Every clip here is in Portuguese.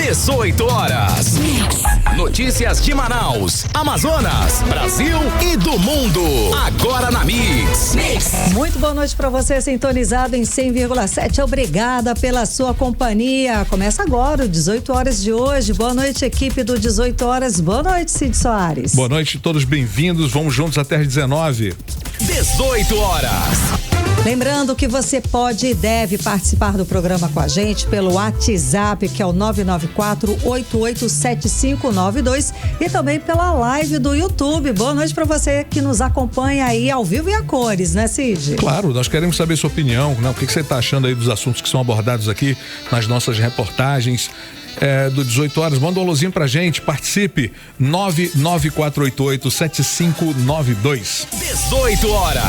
18 horas. Notícias de Manaus, Amazonas, Brasil e do mundo. Agora na Mix. Muito boa noite para você, sintonizado em 100,7. Obrigada pela sua companhia. Começa agora o 18 horas de hoje. Boa noite, equipe do 18 horas. Boa noite, Cid Soares. Boa noite, todos bem-vindos. Vamos juntos até as 19. 18 horas. Lembrando que você pode e deve participar do programa com a gente pelo WhatsApp, que é o 994-887592, e também pela live do YouTube. Boa noite para você que nos acompanha aí ao vivo e a cores, né, Cid? Claro, nós queremos saber sua opinião, né? O que você está achando aí dos assuntos que são abordados aqui nas nossas reportagens. Do 18 horas, manda um alôzinho pra gente, participe, 994887592. 18 horas.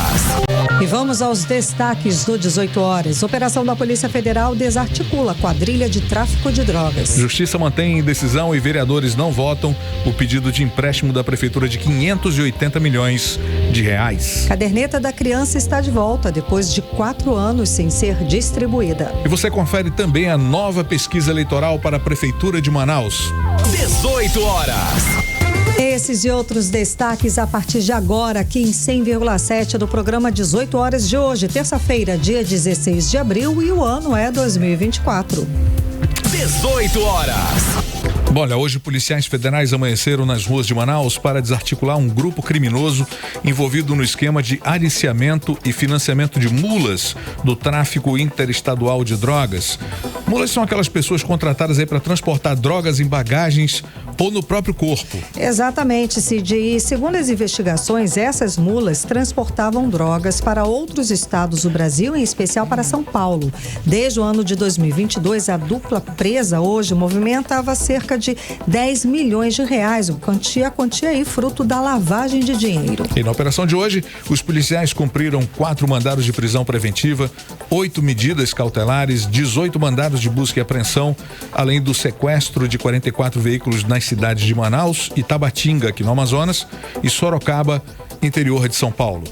E vamos aos destaques do 18 horas. Operação da Polícia Federal desarticula quadrilha de tráfico de drogas. Justiça mantém decisão e vereadores não votam o pedido de empréstimo da Prefeitura de 580 milhões de reais. Caderneta da criança está de volta depois de 4 anos sem ser distribuída. E você confere também a nova pesquisa eleitoral para a Prefeitura de Manaus. 18 horas. Esses e outros destaques a partir de agora aqui em 100,7 do programa 18 horas de hoje, terça-feira, dia 16 de abril, e o ano é 2024. 18 horas. Bom, olha, hoje policiais federais amanheceram nas ruas de Manaus para desarticular um grupo criminoso envolvido no esquema de aliciamento e financiamento de mulas do tráfico interestadual de drogas. Mulas são aquelas pessoas contratadas aí para transportar drogas em bagagens ou no próprio corpo. Exatamente, Cid. E segundo as investigações, essas mulas transportavam drogas para outros estados do Brasil, em especial para São Paulo. Desde o ano de 2022, a dupla presa hoje movimentava cerca de 10 milhões de reais, a quantia aí fruto da lavagem de dinheiro. E na operação de hoje, os policiais cumpriram 4 mandados de prisão preventiva, 8 medidas cautelares, 18 mandados de busca e apreensão, além do sequestro de 44 veículos nas cidades de Manaus e Tabatinga, aqui no Amazonas, e Sorocaba, interior de São Paulo.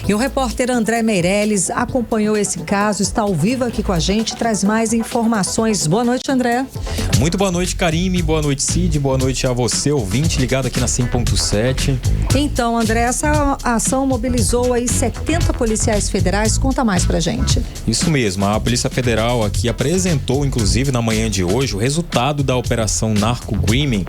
E o repórter André Meirelles acompanhou esse caso, está ao vivo aqui com a gente, traz mais informações. Boa noite, André. Muito boa noite, Karime, boa noite, Cid, boa noite a você, ouvinte, ligado aqui na 100.7. Então, André, essa ação mobilizou aí 70 policiais federais, conta mais pra gente. Isso mesmo, a Polícia Federal aqui apresentou, inclusive na manhã de hoje, o resultado da Operação Narco Grooming,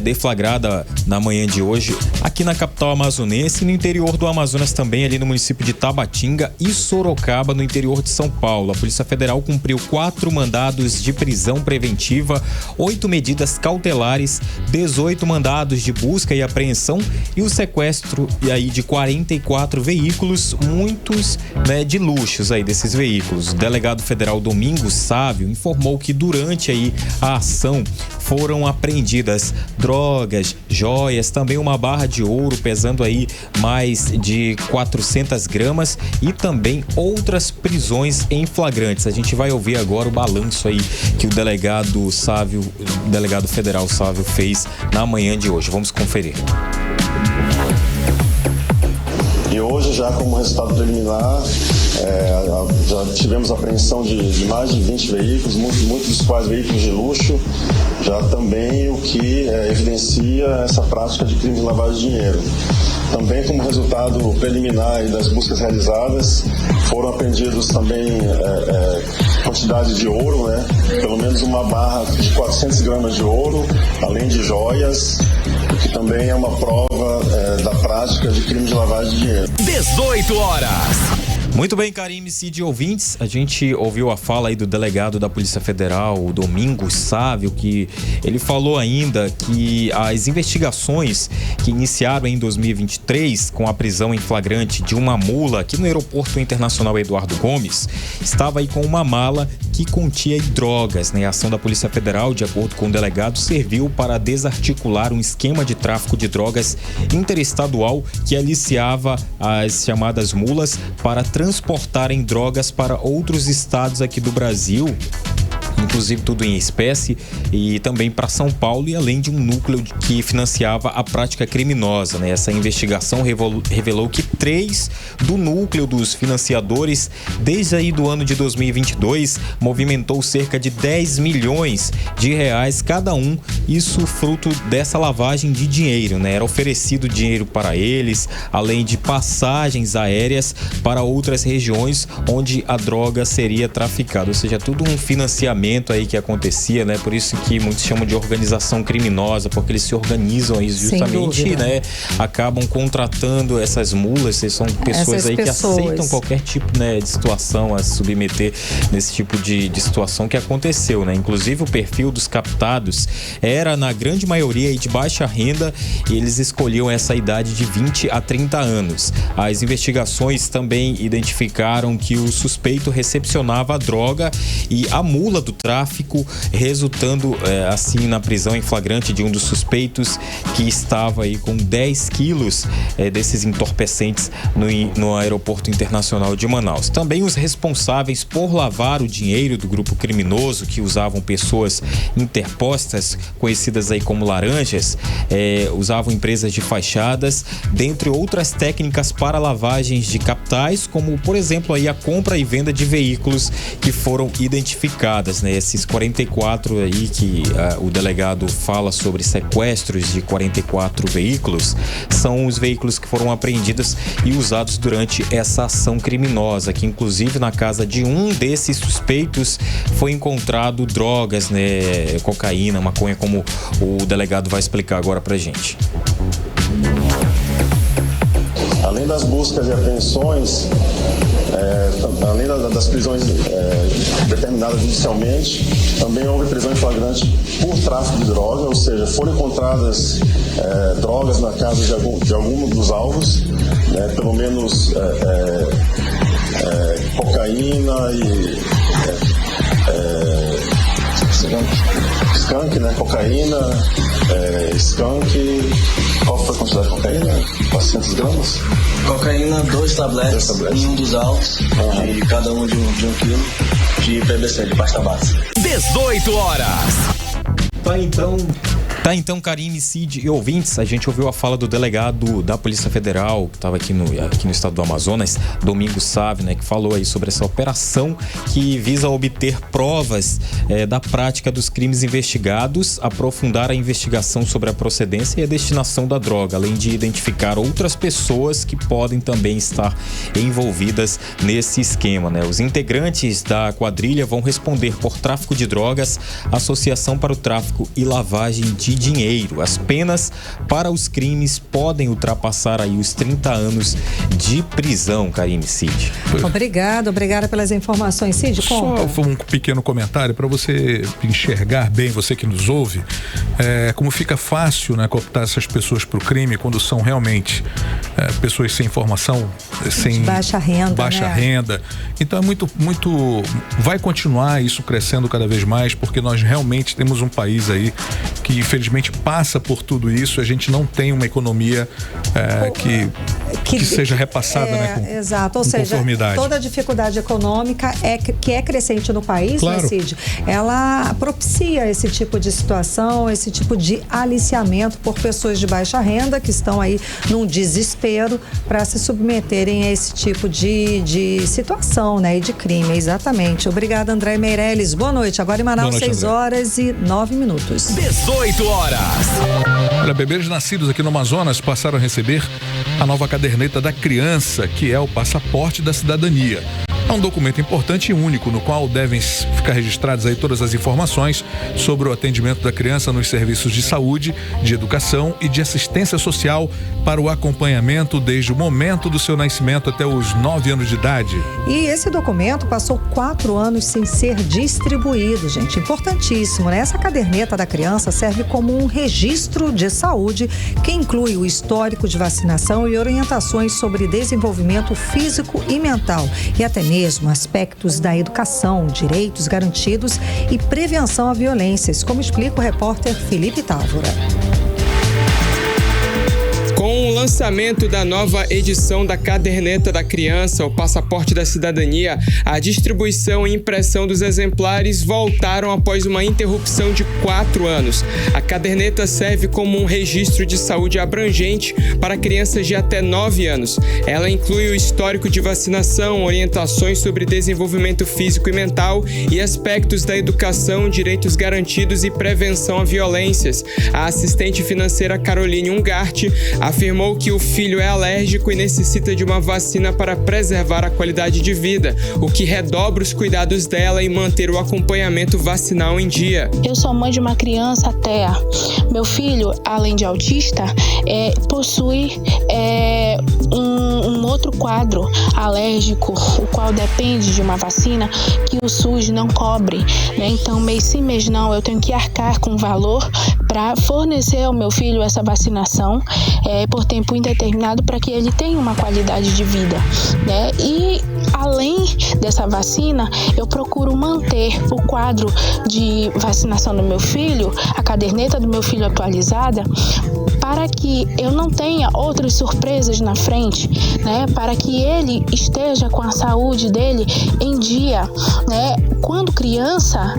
deflagrada na manhã de hoje aqui na capital amazonense, no interior do Amazonas também, ali no município de Tabatinga e Sorocaba, no interior de São Paulo. A Polícia Federal cumpriu 4 mandados de prisão preventiva, 8 medidas cautelares, 18 mandados de busca e apreensão e o sequestro aí de 44 veículos, muitos, de luxos aí desses veículos. O delegado federal Domingos Sávio informou que durante aí a ação foram apreendidas drogas, joias, também uma barra de ouro pesando aí mais de 400 gramas e também outras prisões em flagrantes. A gente vai ouvir agora o balanço aí que o delegado federal Sávio fez na manhã de hoje. Vamos conferir. E hoje, já como resultado preliminar, já tivemos apreensão de mais de 20 veículos, muitos dos quais veículos de luxo, já também o que evidencia essa prática de crime de lavagem de dinheiro. Também como resultado preliminar das buscas realizadas, foram apreendidos também quantidade de ouro, pelo menos uma barra de 400 gramas de ouro, além de joias, que também é uma prova da prática de crime de lavagem de dinheiro. 18 horas. Muito bem, Karime, Cid, ouvintes, a gente ouviu a fala aí do delegado da Polícia Federal, o Domingos Sávio, que ele falou ainda que as investigações que iniciaram em 2023 com a prisão em flagrante de uma mula aqui no Aeroporto Internacional Eduardo Gomes, estava aí com uma mala que continha drogas, A ação da Polícia Federal, de acordo com o delegado, serviu para desarticular um esquema de tráfico de drogas interestadual que aliciava as chamadas mulas para transportarem drogas para outros estados aqui do Brasil. inclusive tudo em espécie, e também para São Paulo, e além de um núcleo que financiava a prática criminosa, né? Essa investigação revelou que 3 do núcleo dos financiadores, desde aí do ano de 2022, movimentou cerca de 10 milhões de reais cada um, isso fruto dessa lavagem de dinheiro, né? Era oferecido dinheiro para eles, além de passagens aéreas para outras regiões onde a droga seria traficada, ou seja, tudo um financiamento aí que acontecia, né? Por isso que muitos chamam de organização criminosa, porque eles se organizam aí justamente, né? Acabam contratando essas mulas, são pessoas aí que aceitam qualquer tipo, né, de situação a se submeter nesse tipo de situação que aconteceu, né? Inclusive o perfil dos captados era na grande maioria aí de baixa renda, e eles escolhiam essa idade de 20 a 30 anos. As investigações também identificaram que o suspeito recepcionava a droga e a mula do tráfico, resultando assim na prisão em flagrante de um dos suspeitos, que estava aí com 10 quilos desses entorpecentes no aeroporto internacional de Manaus. Também os responsáveis por lavar o dinheiro do grupo criminoso, que usavam pessoas interpostas, conhecidas aí como laranjas, usavam empresas de fachadas, dentre outras técnicas para lavagens de capitais, como por exemplo aí a compra e venda de veículos que foram identificadas, né? Esses 44 aí que o delegado fala sobre sequestros de 44 veículos, são os veículos que foram apreendidos e usados durante essa ação criminosa, que inclusive na casa de um desses suspeitos foi encontrado drogas, né? Cocaína, maconha, como o delegado vai explicar agora pra gente. Além das buscas e apreensões, além das prisões determinadas judicialmente, também houve prisão em flagrante por tráfico de droga, ou seja, foram encontradas drogas na casa de algum dos alvos, né, pelo menos cocaína e skunk, né, cocaína, skunk. Qual foi a quantidade de cocaína? 400 gramas? Cocaína, 2 tabletes em um dos alvos, e cada um de 1 quilo de PBC, de pasta base. 18 horas. Tá então, Karine, Cid e ouvintes, a gente ouviu a fala do delegado da Polícia Federal, que estava aqui no estado do Amazonas, Domingos Sávio, né, que falou aí sobre essa operação que visa obter provas da prática dos crimes investigados, aprofundar a investigação sobre a procedência e a destinação da droga, além de identificar outras pessoas que podem também estar envolvidas nesse esquema, né? Os integrantes da quadrilha vão responder por tráfico de drogas, associação para o tráfico e lavagem de dinheiro. As penas para os crimes podem ultrapassar aí os 30 anos de prisão, Karine, Cid. Obrigada pelas informações, Cid. Conta. Só um pequeno comentário para você enxergar bem, você que nos ouve, como fica fácil, né, cooptar essas pessoas para o crime quando são realmente pessoas sem formação, sem baixa renda. Então é muito, vai continuar isso crescendo cada vez mais, porque nós realmente temos um país aí que infelizmente passa por tudo isso. A gente não tem uma economia que seja repassada, né, exato, ou seja, conformidade. Toda a dificuldade econômica que é crescente no país, claro, né, Cid? Ela propicia esse tipo de situação, esse tipo de aliciamento por pessoas de baixa renda que estão aí num desespero para se submeterem a esse tipo de situação, né, e de crime, exatamente. Obrigada, André Meirelles. Boa noite. Agora em Manaus, 6h09. 18 horas. Olha, bebês nascidos aqui no Amazonas passaram a receber a nova caderneta da criança, que é o passaporte da cidadania. É um documento importante e único, no qual devem ficar registradas aí todas as informações sobre o atendimento da criança nos serviços de saúde, de educação e de assistência social para o acompanhamento desde o momento do seu nascimento até os 9 anos de idade. E esse documento passou 4 anos sem ser distribuído, gente. Importantíssimo, né? Essa caderneta da criança serve como um registro de saúde que inclui o histórico de vacinação e orientações sobre desenvolvimento físico e mental, e até mesmo aspectos da educação, direitos garantidos e prevenção a violências, como explica o repórter Felipe Távora. Com o lançamento da nova edição da Caderneta da Criança, o Passaporte da Cidadania, a distribuição e impressão dos exemplares voltaram após uma interrupção de 4 anos. A caderneta serve como um registro de saúde abrangente para crianças de até 9 anos. Ela inclui o histórico de vacinação, orientações sobre desenvolvimento físico e mental e aspectos da educação, direitos garantidos e prevenção a violências. A assistente financeira Caroline Ungart afirmou que o filho é alérgico e necessita de uma vacina para preservar a qualidade de vida, o que redobra os cuidados dela e manter o acompanhamento vacinal em dia. Eu sou mãe de uma criança TEA. Meu filho, além de autista, possui um outro quadro alérgico, o qual depende de uma vacina que o SUS não cobre, né? Então, mês sim, mês não, eu tenho que arcar com valor para fornecer ao meu filho essa vacinação por tempo indeterminado para que ele tenha uma qualidade de vida, né? E além dessa vacina, eu procuro manter o quadro de vacinação do meu filho, a caderneta do meu filho atualizada, para que eu não tenha outras surpresas na frente, né? Para que ele esteja com a saúde dele em dia, né? Quando criança,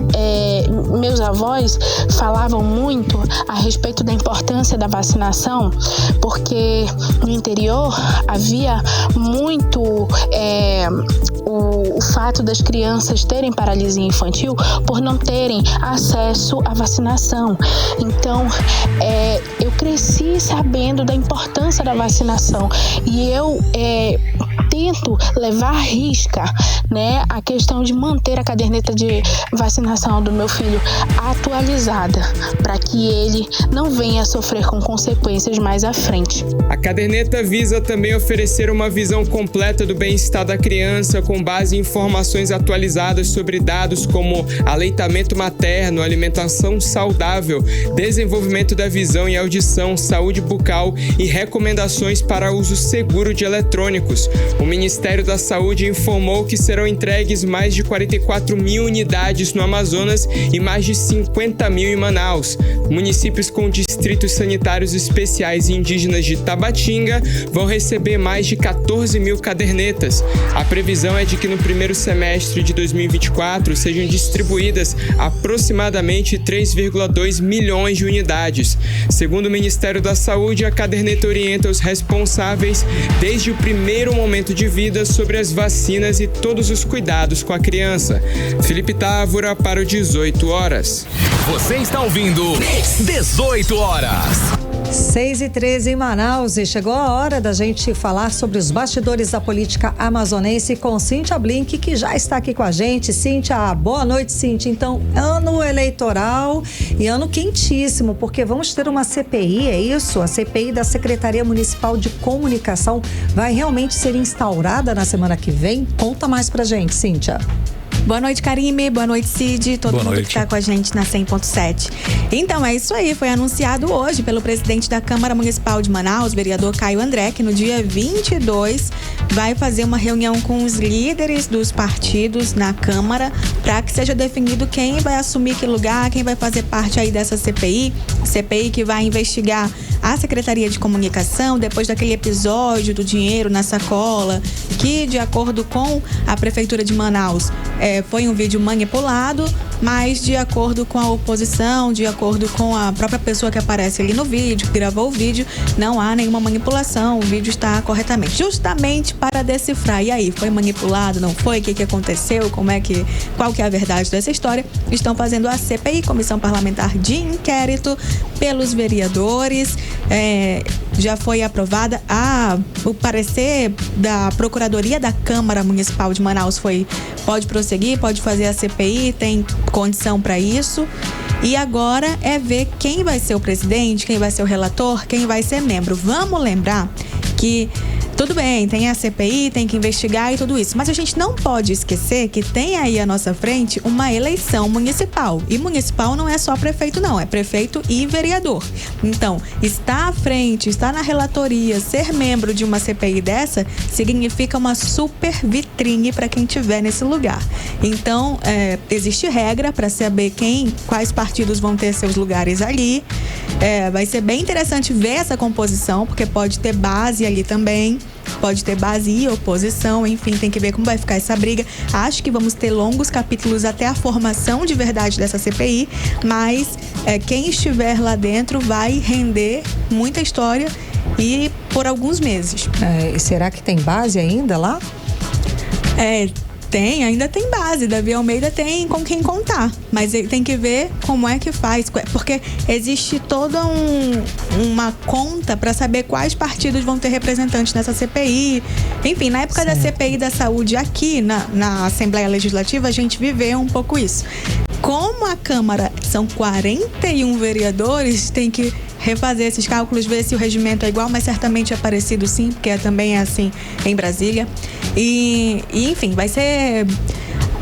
meus avós falavam muito a respeito da importância da vacinação, porque no interior havia muito o fato das crianças terem paralisia infantil por não terem acesso à vacinação. Então, eu cresci sabendo da importância da vacinação e eu tento levar à risca, né, a questão de manter a caderneta de vacinação do meu filho atualizada, para que ele não venha a sofrer com consequências mais à frente. A caderneta visa também oferecer uma visão completa do bem-estar da criança com base em informações atualizadas sobre dados como aleitamento materno, alimentação saudável, desenvolvimento da visão e audição, saúde bucal e recomendações para uso seguro de eletrônicos. O Ministério da Saúde informou que serão entregues mais de 44 mil unidades no Amazonas e mais de 50 mil em Manaus. Municípios com distritos sanitários especiais e indígenas de Tabatinga vão receber mais de 14 mil cadernetas. A previsão é de que no primeiro semestre de 2024 sejam distribuídas aproximadamente 3,2 milhões de unidades. Segundo o Ministério da Saúde, a caderneta orienta os responsáveis desde o primeiro momento de vida sobre as vacinas e todos os cuidados com a criança. Felipe Távora para o 18 horas. Você está ouvindo 18 horas. 6h13 em Manaus, e chegou a hora da gente falar sobre os bastidores da política amazonense com Cíntia Blink, que já está aqui com a gente. Cíntia, boa noite, Cíntia. Então, ano eleitoral e ano quentíssimo, porque vamos ter uma CPI, é isso? A CPI da Secretaria Municipal de Comunicação vai realmente ser instaurada na semana que vem? Conta mais pra gente, Cíntia. Boa noite, Karime. Boa noite, Cid. Todo mundo que está com a gente na 100.7. Então, é isso aí. Foi anunciado hoje pelo presidente da Câmara Municipal de Manaus, vereador Caio André, que no dia 22 vai fazer uma reunião com os líderes dos partidos na Câmara para que seja definido quem vai assumir que lugar, quem vai fazer parte aí dessa CPI. CPI que vai investigar a Secretaria de Comunicação depois daquele episódio do dinheiro na sacola, que, de acordo com a Prefeitura de Manaus, foi um vídeo manipulado, mas de acordo com a oposição, de acordo com a própria pessoa que aparece ali no vídeo, que gravou o vídeo, não há nenhuma manipulação, o vídeo está corretamente, justamente para decifrar. E aí, foi manipulado, não foi? O que aconteceu? Qual que é a verdade dessa história? Estão fazendo a CPI, Comissão Parlamentar de Inquérito, pelos vereadores. Já foi aprovada o parecer da Procuradoria da Câmara Municipal de Manaus pode prosseguir, pode fazer a CPI, tem condição para isso. E agora é ver quem vai ser o presidente, quem vai ser o relator, quem vai ser membro. Vamos lembrar que Tudo bem, tem a CPI, tem que investigar e tudo isso. Mas a gente não pode esquecer que tem aí à nossa frente uma eleição municipal. E municipal não é só prefeito, não. É prefeito e vereador. Então, estar à frente, estar na relatoria, ser membro de uma CPI dessa, significa uma super vitrine para quem estiver nesse lugar. Então, existe regra para saber quais partidos vão ter seus lugares ali. Vai ser bem interessante ver essa composição, porque pode ter base ali também. Pode ter base e oposição, enfim, tem que ver como vai ficar essa briga. Acho que vamos ter longos capítulos até a formação de verdade dessa CPI, mas quem estiver lá dentro vai render muita história e por alguns meses. E será que tem base ainda lá? Ainda tem base. Davi Almeida tem com quem contar, mas ele tem que ver como é que faz, porque existe toda uma conta para saber quais partidos vão ter representantes nessa CPI. Enfim, na época da CPI da saúde aqui na Assembleia Legislativa, a gente viveu um pouco isso. Como a Câmara são 41 vereadores, tem que refazer esses cálculos, ver se o regimento é igual, mas certamente é parecido sim, porque também é assim em Brasília. E enfim, vai ser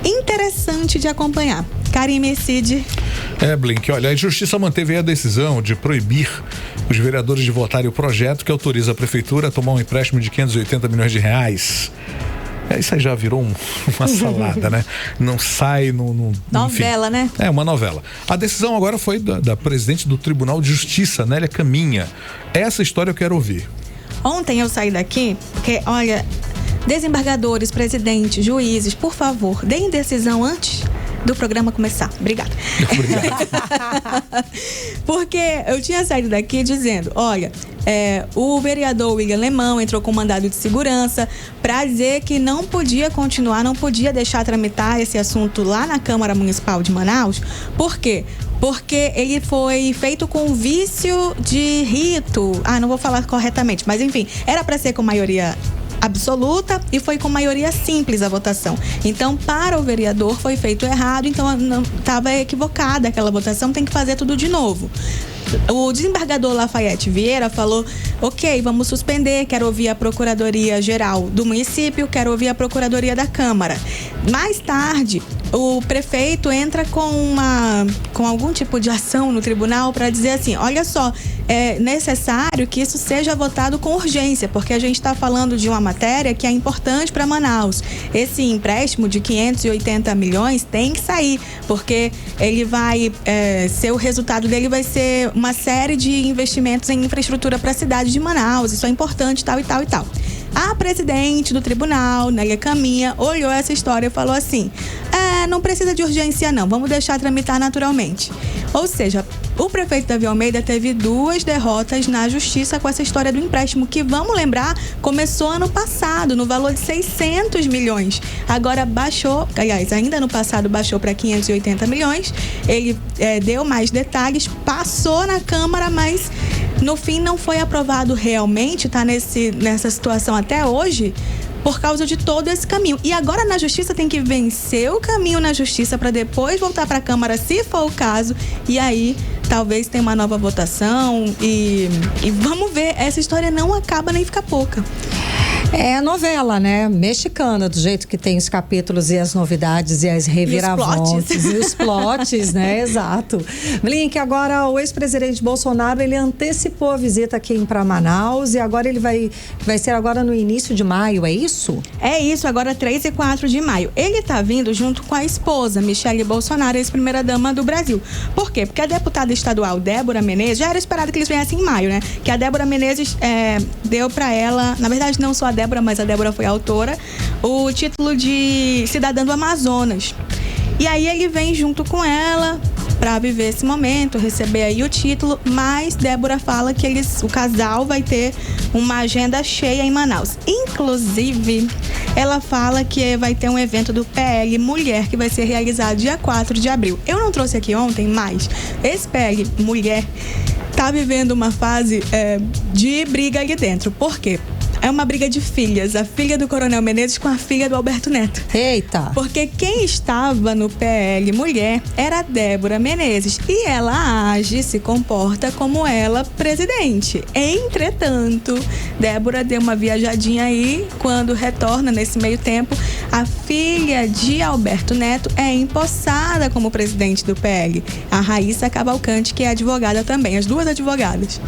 interessante de acompanhar. Karime, Cid. Blink, olha, a Justiça manteve a decisão de proibir os vereadores de votarem o projeto que autoriza a Prefeitura a tomar um empréstimo de 580 milhões de reais. Isso aí já virou uma salada, né? Não sai novela, enfim. Né? Uma novela. A decisão agora foi da presidente do Tribunal de Justiça, Nélia Caminha. Essa história eu quero ouvir. Ontem eu saí daqui porque, olha, desembargadores, presidentes, juízes, por favor, deem decisão antes do programa começar. Obrigada. Porque eu tinha saído daqui dizendo, olha, o vereador William Lemão entrou com mandado de segurança para dizer que não podia continuar, não podia deixar tramitar esse assunto lá na Câmara Municipal de Manaus. Por quê? Porque ele foi feito com vício de rito. Não vou falar corretamente, mas enfim, era para ser com maioria absoluta e foi com maioria simples a votação. Então, para o vereador foi feito errado, então estava equivocada aquela votação, tem que fazer tudo de novo. O desembargador Lafayette Vieira falou, ok, vamos suspender, quero ouvir a Procuradoria-Geral do município, quero ouvir a Procuradoria da Câmara. Mais tarde, o prefeito entra com algum tipo de ação no tribunal para dizer assim, olha só, é necessário que isso seja votado com urgência, porque a gente está falando de uma matéria que é importante para Manaus. Esse empréstimo de 580 milhões tem que sair, porque ele vai o resultado dele vai ser uma série de investimentos em infraestrutura para a cidade de Manaus, isso é importante, tal e tal e tal. A presidente do tribunal, Nélia Caminha, olhou essa história e falou assim, não precisa de urgência não, vamos deixar tramitar naturalmente. Ou seja, o prefeito Davi Almeida teve 2 derrotas na justiça com essa história do empréstimo, que, vamos lembrar, começou ano passado, no valor de 600 milhões. Agora baixou, aliás, ainda no passado baixou para 580 milhões. Ele deu mais detalhes, passou na Câmara, mas no fim não foi aprovado realmente, está nessa situação até hoje, por causa de todo esse caminho. E agora na Justiça tem que vencer o caminho na Justiça para depois voltar para a Câmara, se for o caso, e aí talvez tenha uma nova votação e vamos ver, essa história não acaba nem fica pouca. É novela, né? Mexicana, do jeito que tem os capítulos e as novidades e as reviravoltas. E os plots, né? Exato. Blink, agora o ex-presidente Bolsonaro, ele antecipou a visita aqui para Manaus e agora ele vai ser agora no início de maio, é isso? É isso, agora 3 e 4 de maio. Ele tá vindo junto com a esposa, Michele Bolsonaro, ex-primeira-dama do Brasil. Por quê? Porque a deputada estadual Débora Menezes, já era esperado que eles viessem em maio, né? Que a Débora Menezes deu para ela, na verdade não só a Débora, mas a Débora foi a autora, o título de cidadã do Amazonas. E aí ele vem junto com ela para viver esse momento, receber aí o título, mas Débora fala que o casal vai ter uma agenda cheia em Manaus. Inclusive, ela fala que vai ter um evento do PL Mulher que vai ser realizado dia 4 de abril. Eu não trouxe aqui ontem, mas esse PL Mulher tá vivendo uma fase de briga ali dentro. Por quê? é uma briga de filhas. A filha do Coronel Menezes com a filha do Alberto Neto. Eita! Porque quem estava no PL mulher era a Débora Menezes. E ela age, se comporta como ela, presidente. Entretanto, Débora deu uma viajadinha aí. Quando retorna nesse meio tempo, a filha de Alberto Neto é empossada como presidente do PL. A Raíssa Cavalcante, que é advogada também. As duas advogadas.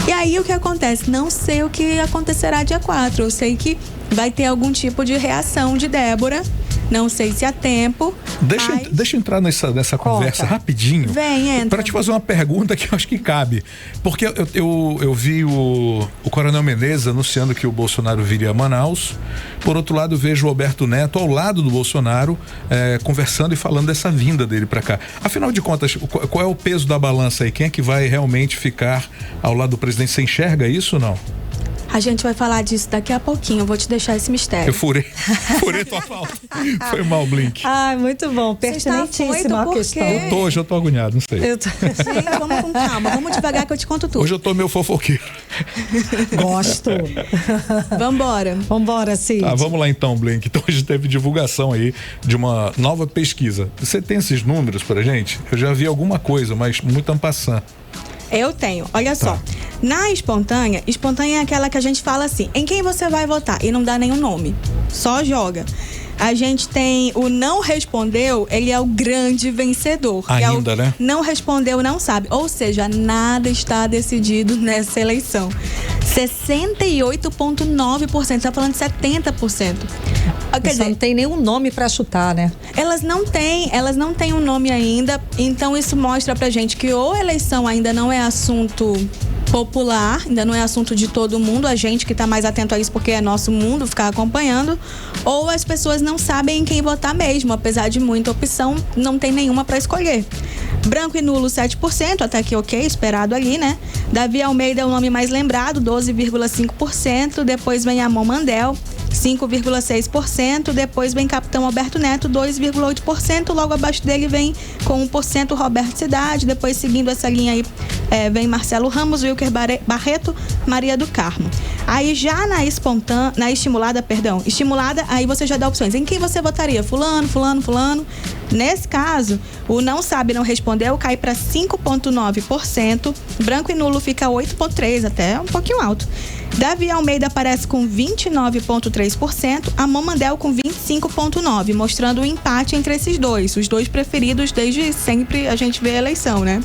E aí o que acontece? Não sei o que acontecerá dia 4. Eu sei que vai ter algum tipo de reação de Débora. Não sei se há tempo. Deixa eu entrar nessa conversa rapidinho. Vem, entra. Para te fazer uma pergunta que eu acho que cabe. Porque eu vi o Coronel Menezes anunciando que o Bolsonaro viria a Manaus. Por outro lado, eu vejo o Alberto Neto ao lado do Bolsonaro, conversando e falando dessa vinda dele para cá. Afinal de contas, qual é o peso da balança aí? Quem é que vai realmente ficar ao lado do presidente? Você enxerga isso ou não? A gente vai falar disso daqui a pouquinho. Eu vou te deixar esse mistério. Eu furei tua pauta. Foi mal, Blink. Ai, muito bom. Pertinentíssima a questão. Hoje eu tô agoniado, não sei. Gente, vamos com calma. Vamos devagar que eu te conto tudo. Hoje eu tô meio fofoqueiro. Gosto. Vambora, Cid. Tá, vamos lá então, Blink. Então hoje teve divulgação aí de uma nova pesquisa. Você tem esses números pra gente? Eu já vi alguma coisa, mas muito en passant. Eu tenho. Olha só. Na espontânea é aquela que a gente fala assim, em quem você vai votar? E não dá nenhum nome. Só joga. A gente tem o não respondeu, ele é o grande vencedor. Ainda, né? Não respondeu, não sabe. Ou seja, nada está decidido nessa eleição. 68,9%. Tá falando de 70%. Quer dizer, não tem nenhum nome para chutar, né? Elas não têm um nome ainda. Então isso mostra pra gente que ou a eleição ainda não é assunto popular, ainda não é assunto de todo mundo, a gente que está mais atento a isso porque é nosso mundo ficar acompanhando, ou as pessoas não sabem em quem votar mesmo, apesar de muita opção, não tem nenhuma para escolher. Branco e nulo 7%, até que ok, esperado ali, né? Davi Almeida é o nome mais lembrado, 12,5%, depois vem Amon Mandel, 5,6%, depois vem Capitão Alberto Neto, 2,8%, logo abaixo dele vem com 1% Roberto Cidade, depois seguindo essa linha aí vem Marcelo Ramos, Wilker Barreto, Maria do Carmo. Aí já na estimulada, aí você já dá opções. Em quem você votaria? Fulano. Nesse caso, o não sabe, não respondeu, cai para 5,9%, branco e nulo fica 8,3%, até um pouquinho alto. Davi Almeida aparece com 29,3%, Amon Mandel com 25,9%, mostrando o empate entre esses dois, os dois preferidos desde sempre a gente vê a eleição, né?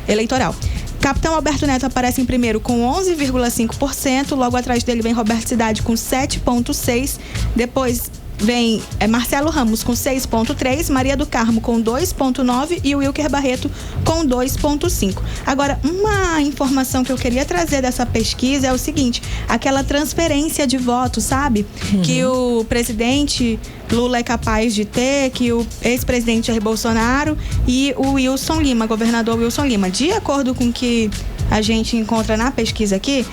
Eleitoral. Capitão Alberto Neto aparece em primeiro com 11,5%, logo atrás dele vem Roberto Cidade com 7,6%, depois vem Marcelo Ramos com 6,3%, Maria do Carmo com 2,9% e o Wilker Barreto com 2,5%. Agora, uma informação que eu queria trazer dessa pesquisa é o seguinte, aquela transferência de votos, sabe? Que o presidente Lula é capaz de ter, que o ex-presidente Jair Bolsonaro e o Wilson Lima, governador Wilson Lima. De acordo com o que a gente encontra na pesquisa aqui,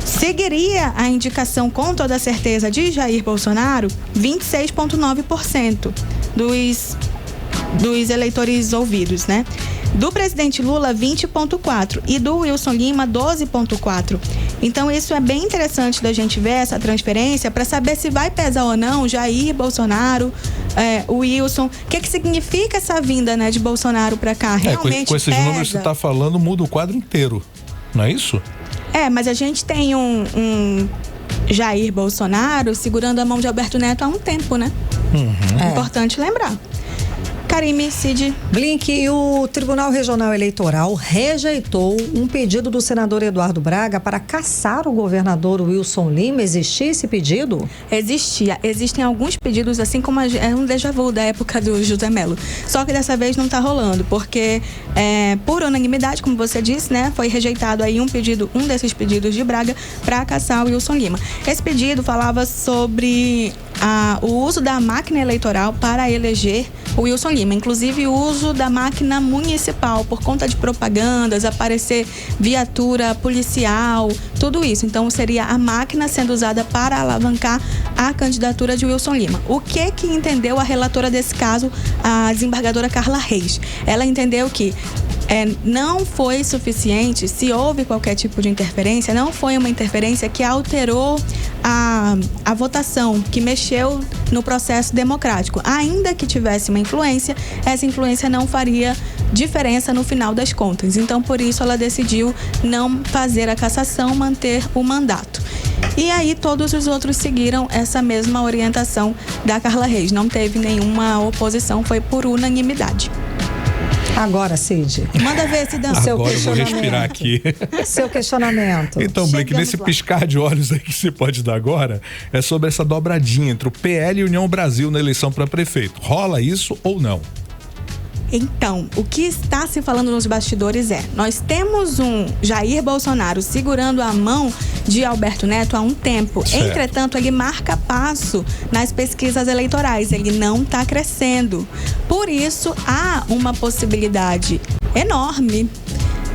seguiria a indicação com toda certeza de Jair Bolsonaro 26,9% dos eleitores ouvidos, né? Do presidente Lula 20,4% e do Wilson Lima 12,4%. Então isso é bem interessante da gente ver essa transferência para saber se vai pesar ou não Jair Bolsonaro, o Wilson. O que significa essa vinda, né, de Bolsonaro para cá? Realmente com esses números que você está falando, muda o quadro inteiro, não é isso? Mas a gente tem um Jair Bolsonaro segurando a mão de Alberto Neto há um tempo, né? Importante lembrar. Karime, Cid. Blink, e o Tribunal Regional Eleitoral rejeitou um pedido do senador Eduardo Braga para caçar o governador Wilson Lima. Existia esse pedido? Existia. Existem alguns pedidos, assim como é um déjà vu da época do José Melo. Só que dessa vez não está rolando, porque por unanimidade, como você disse, né, foi rejeitado aí um desses pedidos de Braga para caçar o Wilson Lima. Esse pedido falava sobre o uso da máquina eleitoral para eleger o Wilson Lima, inclusive o uso da máquina municipal por conta de propagandas, aparecer viatura policial, tudo isso. Então seria a máquina sendo usada para alavancar a candidatura de Wilson Lima. O que entendeu a relatora desse caso, a desembargadora Carla Reis? Ela entendeu que não foi suficiente. Se houve qualquer tipo de interferência, não foi uma interferência que alterou a votação, que mexeu no processo democrático. Ainda que tivesse uma influência, essa influência não faria diferença no final das contas. Então, por isso, ela decidiu não fazer a cassação, manter o mandato. E aí, todos os outros seguiram essa mesma orientação da Carla Reis. Não teve nenhuma oposição, foi por unanimidade. Agora, Cid. Manda ver, Cidão. Agora eu vou respirar aqui. Seu questionamento. Então, Blake, nesse piscar de olhos aí que você pode dar agora, é sobre essa dobradinha entre o PL e União Brasil na eleição para prefeito. Rola isso ou não? Então, o que está se falando nos bastidores nós temos um Jair Bolsonaro segurando a mão de Alberto Neto há um tempo. Certo. Entretanto, ele marca passo nas pesquisas eleitorais, ele não está crescendo. Por isso, há uma possibilidade enorme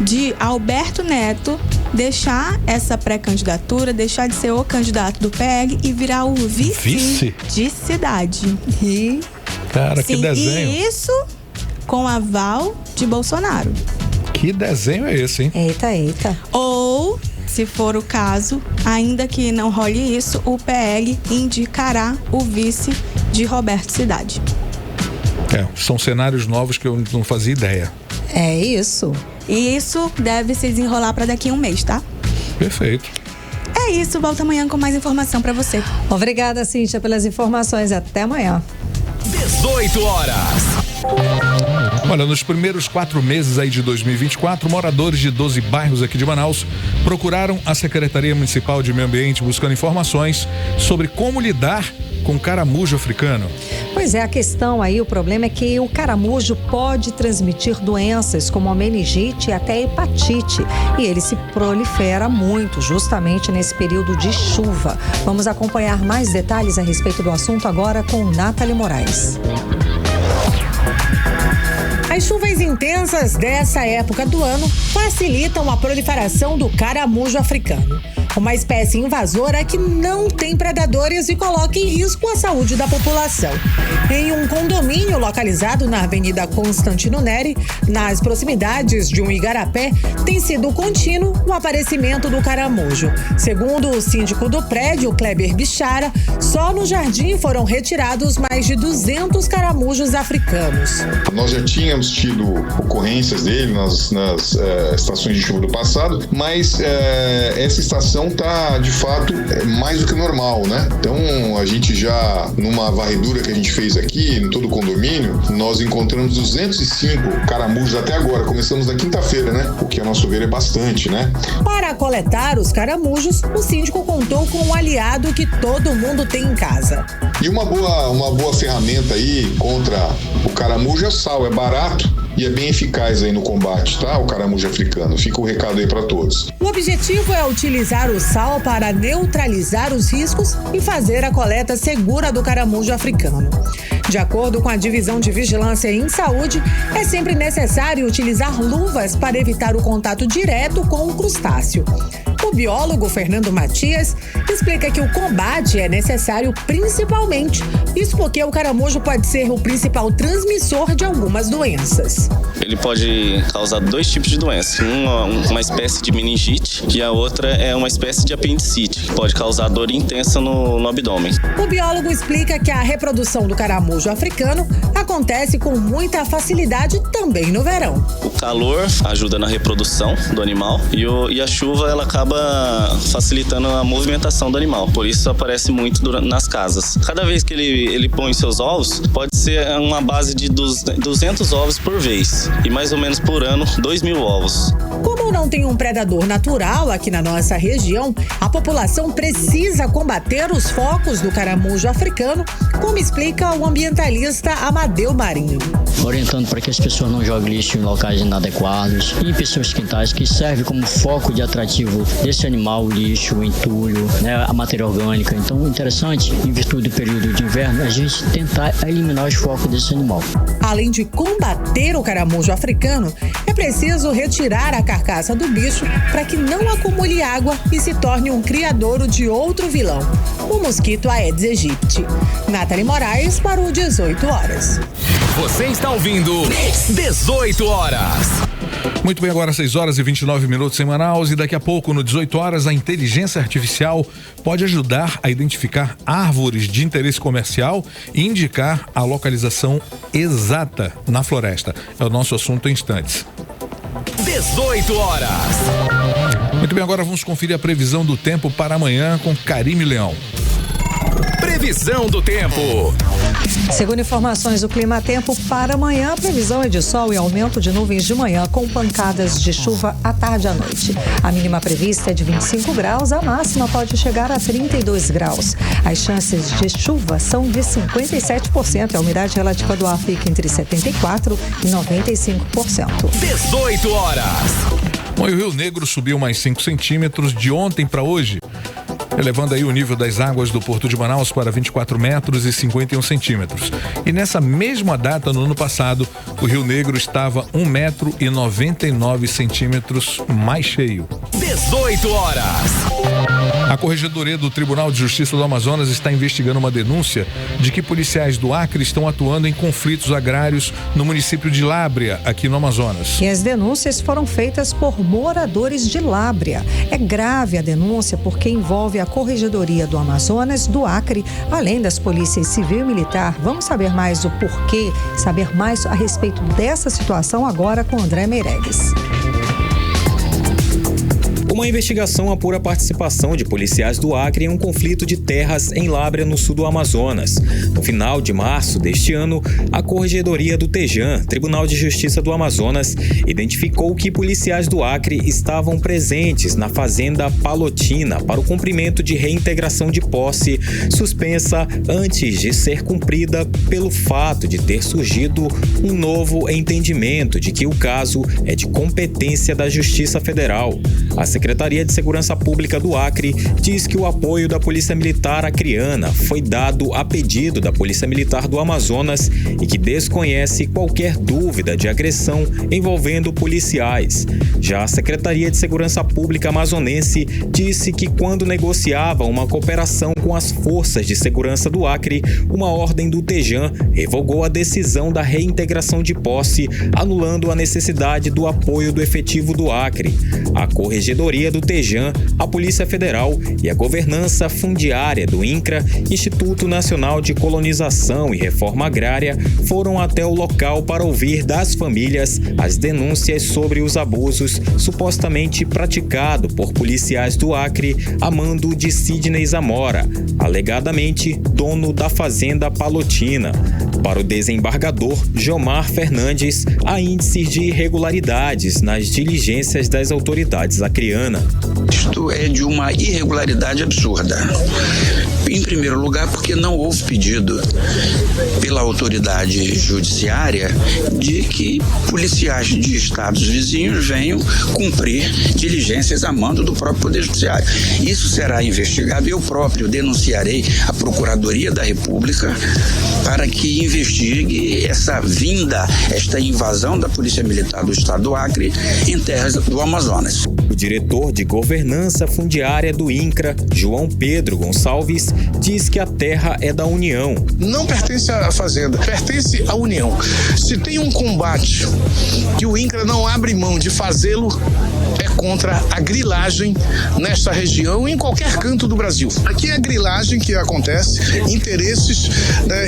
de Alberto Neto deixar essa pré-candidatura, deixar de ser o candidato do PL e virar o vice de cidade. Cara, sim, que desenho. E isso com aval de Bolsonaro. Que desenho é esse, hein? Eita. Ou, se for o caso, ainda que não role isso, o PL indicará o vice de Roberto Cidade. São cenários novos que eu não fazia ideia. É isso. E isso deve se desenrolar para daqui a um mês, tá? Perfeito. É isso, volta amanhã com mais informação para você. Obrigada, Cíntia, pelas informações. Até amanhã. 18 horas. Olha, nos primeiros 4 meses aí de 2024, moradores de 12 bairros aqui de Manaus procuraram a Secretaria Municipal de Meio Ambiente buscando informações sobre como lidar com caramujo africano. Pois é, a questão aí, o problema é que o caramujo pode transmitir doenças como a meningite e até a hepatite. E ele se prolifera muito, justamente nesse período de chuva. Vamos acompanhar mais detalhes a respeito do assunto agora com Nathalie Moraes. As chuvas intensas dessa época do ano facilitam a proliferação do caramujo africano, uma espécie invasora que não tem predadores e coloca em risco a saúde da população. Em um condomínio localizado na Avenida Constantino Neri, nas proximidades de um igarapé, tem sido contínuo o aparecimento do caramujo. Segundo o síndico do prédio, Kleber Bichara, só no jardim foram retirados mais de 200 caramujos africanos. Nós já tínhamos tido ocorrências dele nas estações de chuva do passado, mas essa estação está, de fato, mais do que normal, né? Então, a gente já, numa varredura que a gente fez aqui, em todo o condomínio, nós encontramos 205 caramujos até agora. Começamos na quinta-feira, né? O que, a nosso ver, é bastante, né? Para coletar os caramujos, o síndico contou com um aliado que todo mundo tem em casa. E uma boa ferramenta aí contra o caramujo é o sal, é barato e é bem eficaz aí no combate, tá? O caramujo africano. Fica o recado aí para todos. O objetivo é utilizar o sal para neutralizar os riscos e fazer a coleta segura do caramujo africano. De acordo com a Divisão de Vigilância em Saúde, é sempre necessário utilizar luvas para evitar o contato direto com o crustáceo. O biólogo Fernando Matias explica que o combate é necessário principalmente, isso porque o caramujo pode ser o principal transmissor de algumas doenças. Ele pode causar 2 tipos de doenças, uma espécie de meningite e a outra é uma espécie de apendicite, que pode causar dor intensa no abdômen. O biólogo explica que a reprodução do caramujo africano acontece com muita facilidade também no verão. O calor ajuda na reprodução do animal e a chuva ela acaba facilitando a movimentação do animal, por isso aparece muito nas casas. Cada vez que ele põe seus ovos, pode ser uma base de 200 ovos por vez e mais ou menos por ano 2.000 ovos. Como não tem um predador natural aqui na nossa região, a população precisa combater os focos do caramujo africano, como explica o ambientalista Amadeu Marinho. Orientando para que as pessoas não joguem lixo em locais inadequados e em seus quintais, que serve como foco de atrativo desse animal, o lixo, o entulho, a matéria orgânica. Então, interessante, em virtude do período de inverno, a gente tentar eliminar os focos desse animal. Além de combater o caramujo africano, é preciso retirar a carcaça do bicho para que não acumule água e se torne um criadouro de outro vilão, o mosquito Aedes aegypti. Nathalie Moraes para o 18 horas. Você está ouvindo 18 horas. Muito bem, agora 6h29 em Manaus, e daqui a pouco, no 18 horas, a inteligência artificial pode ajudar a identificar árvores de interesse comercial e indicar a localização exata na floresta. É o nosso assunto em instantes. 18 horas. Muito bem, agora vamos conferir a previsão do tempo para amanhã com Karime Leão. Previsão do tempo. Segundo informações do Clima Tempo, para amanhã a previsão é de sol e aumento de nuvens de manhã com pancadas de chuva à tarde e à noite. A mínima prevista é de 25 graus, a máxima pode chegar a 32 graus. As chances de chuva são de 57%, a umidade relativa do ar fica entre 74% e 95%. 18 horas. Bom, e o Rio Negro subiu mais 5 centímetros de ontem para hoje, elevando aí o nível das águas do Porto de Manaus para 24 metros e 51 centímetros. E nessa mesma data, no ano passado, o Rio Negro estava 1 metro e 99 centímetros mais cheio. 18 horas. A Corregedoria do Tribunal de Justiça do Amazonas está investigando uma denúncia de que policiais do Acre estão atuando em conflitos agrários no município de Lábrea, aqui no Amazonas. E as denúncias foram feitas por moradores de Lábrea. É grave a denúncia porque envolve a Corregedoria do Amazonas, do Acre, além das polícias civil e militar. Vamos saber mais o porquê, saber mais a respeito dessa situação agora com André Meireles. Uma investigação apura a participação de policiais do Acre em um conflito de terras em Lábrea, no sul do Amazonas. No final de março deste ano, a Corregedoria do TEJAN, Tribunal de Justiça do Amazonas, identificou que policiais do Acre estavam presentes na fazenda Palotina para o cumprimento de reintegração de posse, suspensa antes de ser cumprida pelo fato de ter surgido um novo entendimento de que o caso é de competência da Justiça Federal. A Secretaria de Segurança Pública do Acre diz que o apoio da Polícia Militar acreana foi dado a pedido da Polícia Militar do Amazonas e que desconhece qualquer dúvida de agressão envolvendo policiais. Já a Secretaria de Segurança Pública amazonense disse que quando negociava uma cooperação com as forças de segurança do Acre, uma ordem do TEJAN revogou a decisão da reintegração de posse, anulando a necessidade do apoio do efetivo do Acre. A Corregedoria do TEJAN, a Polícia Federal e a Governança Fundiária do INCRA, Instituto Nacional de Colonização e Reforma Agrária, foram até o local para ouvir das famílias as denúncias sobre os abusos supostamente praticados por policiais do Acre a mando de Sidney Zamora, alegadamente dono da fazenda Palotina. Para o desembargador Jomar Fernandes, há índices de irregularidades nas diligências das autoridades acreanas. Isto é de uma irregularidade absurda. Em primeiro lugar, porque não houve pedido pela autoridade judiciária de que policiais de estados vizinhos venham cumprir diligências a mando do próprio Poder Judiciário. Isso será investigado. Eu próprio denunciarei a Procuradoria da República para que investigue esta invasão da Polícia Militar do Estado do Acre em terras do Amazonas. O diretor de Governança Fundiária do INCRA, João Pedro Gonçalves, diz que a terra é da União. Não pertence à fazenda, pertence à União. Se tem um combate que o INCRA não abre mão de fazê-lo, é contra a grilagem nesta região e em qualquer canto do Brasil. Aqui é a grilagem que acontece, interesses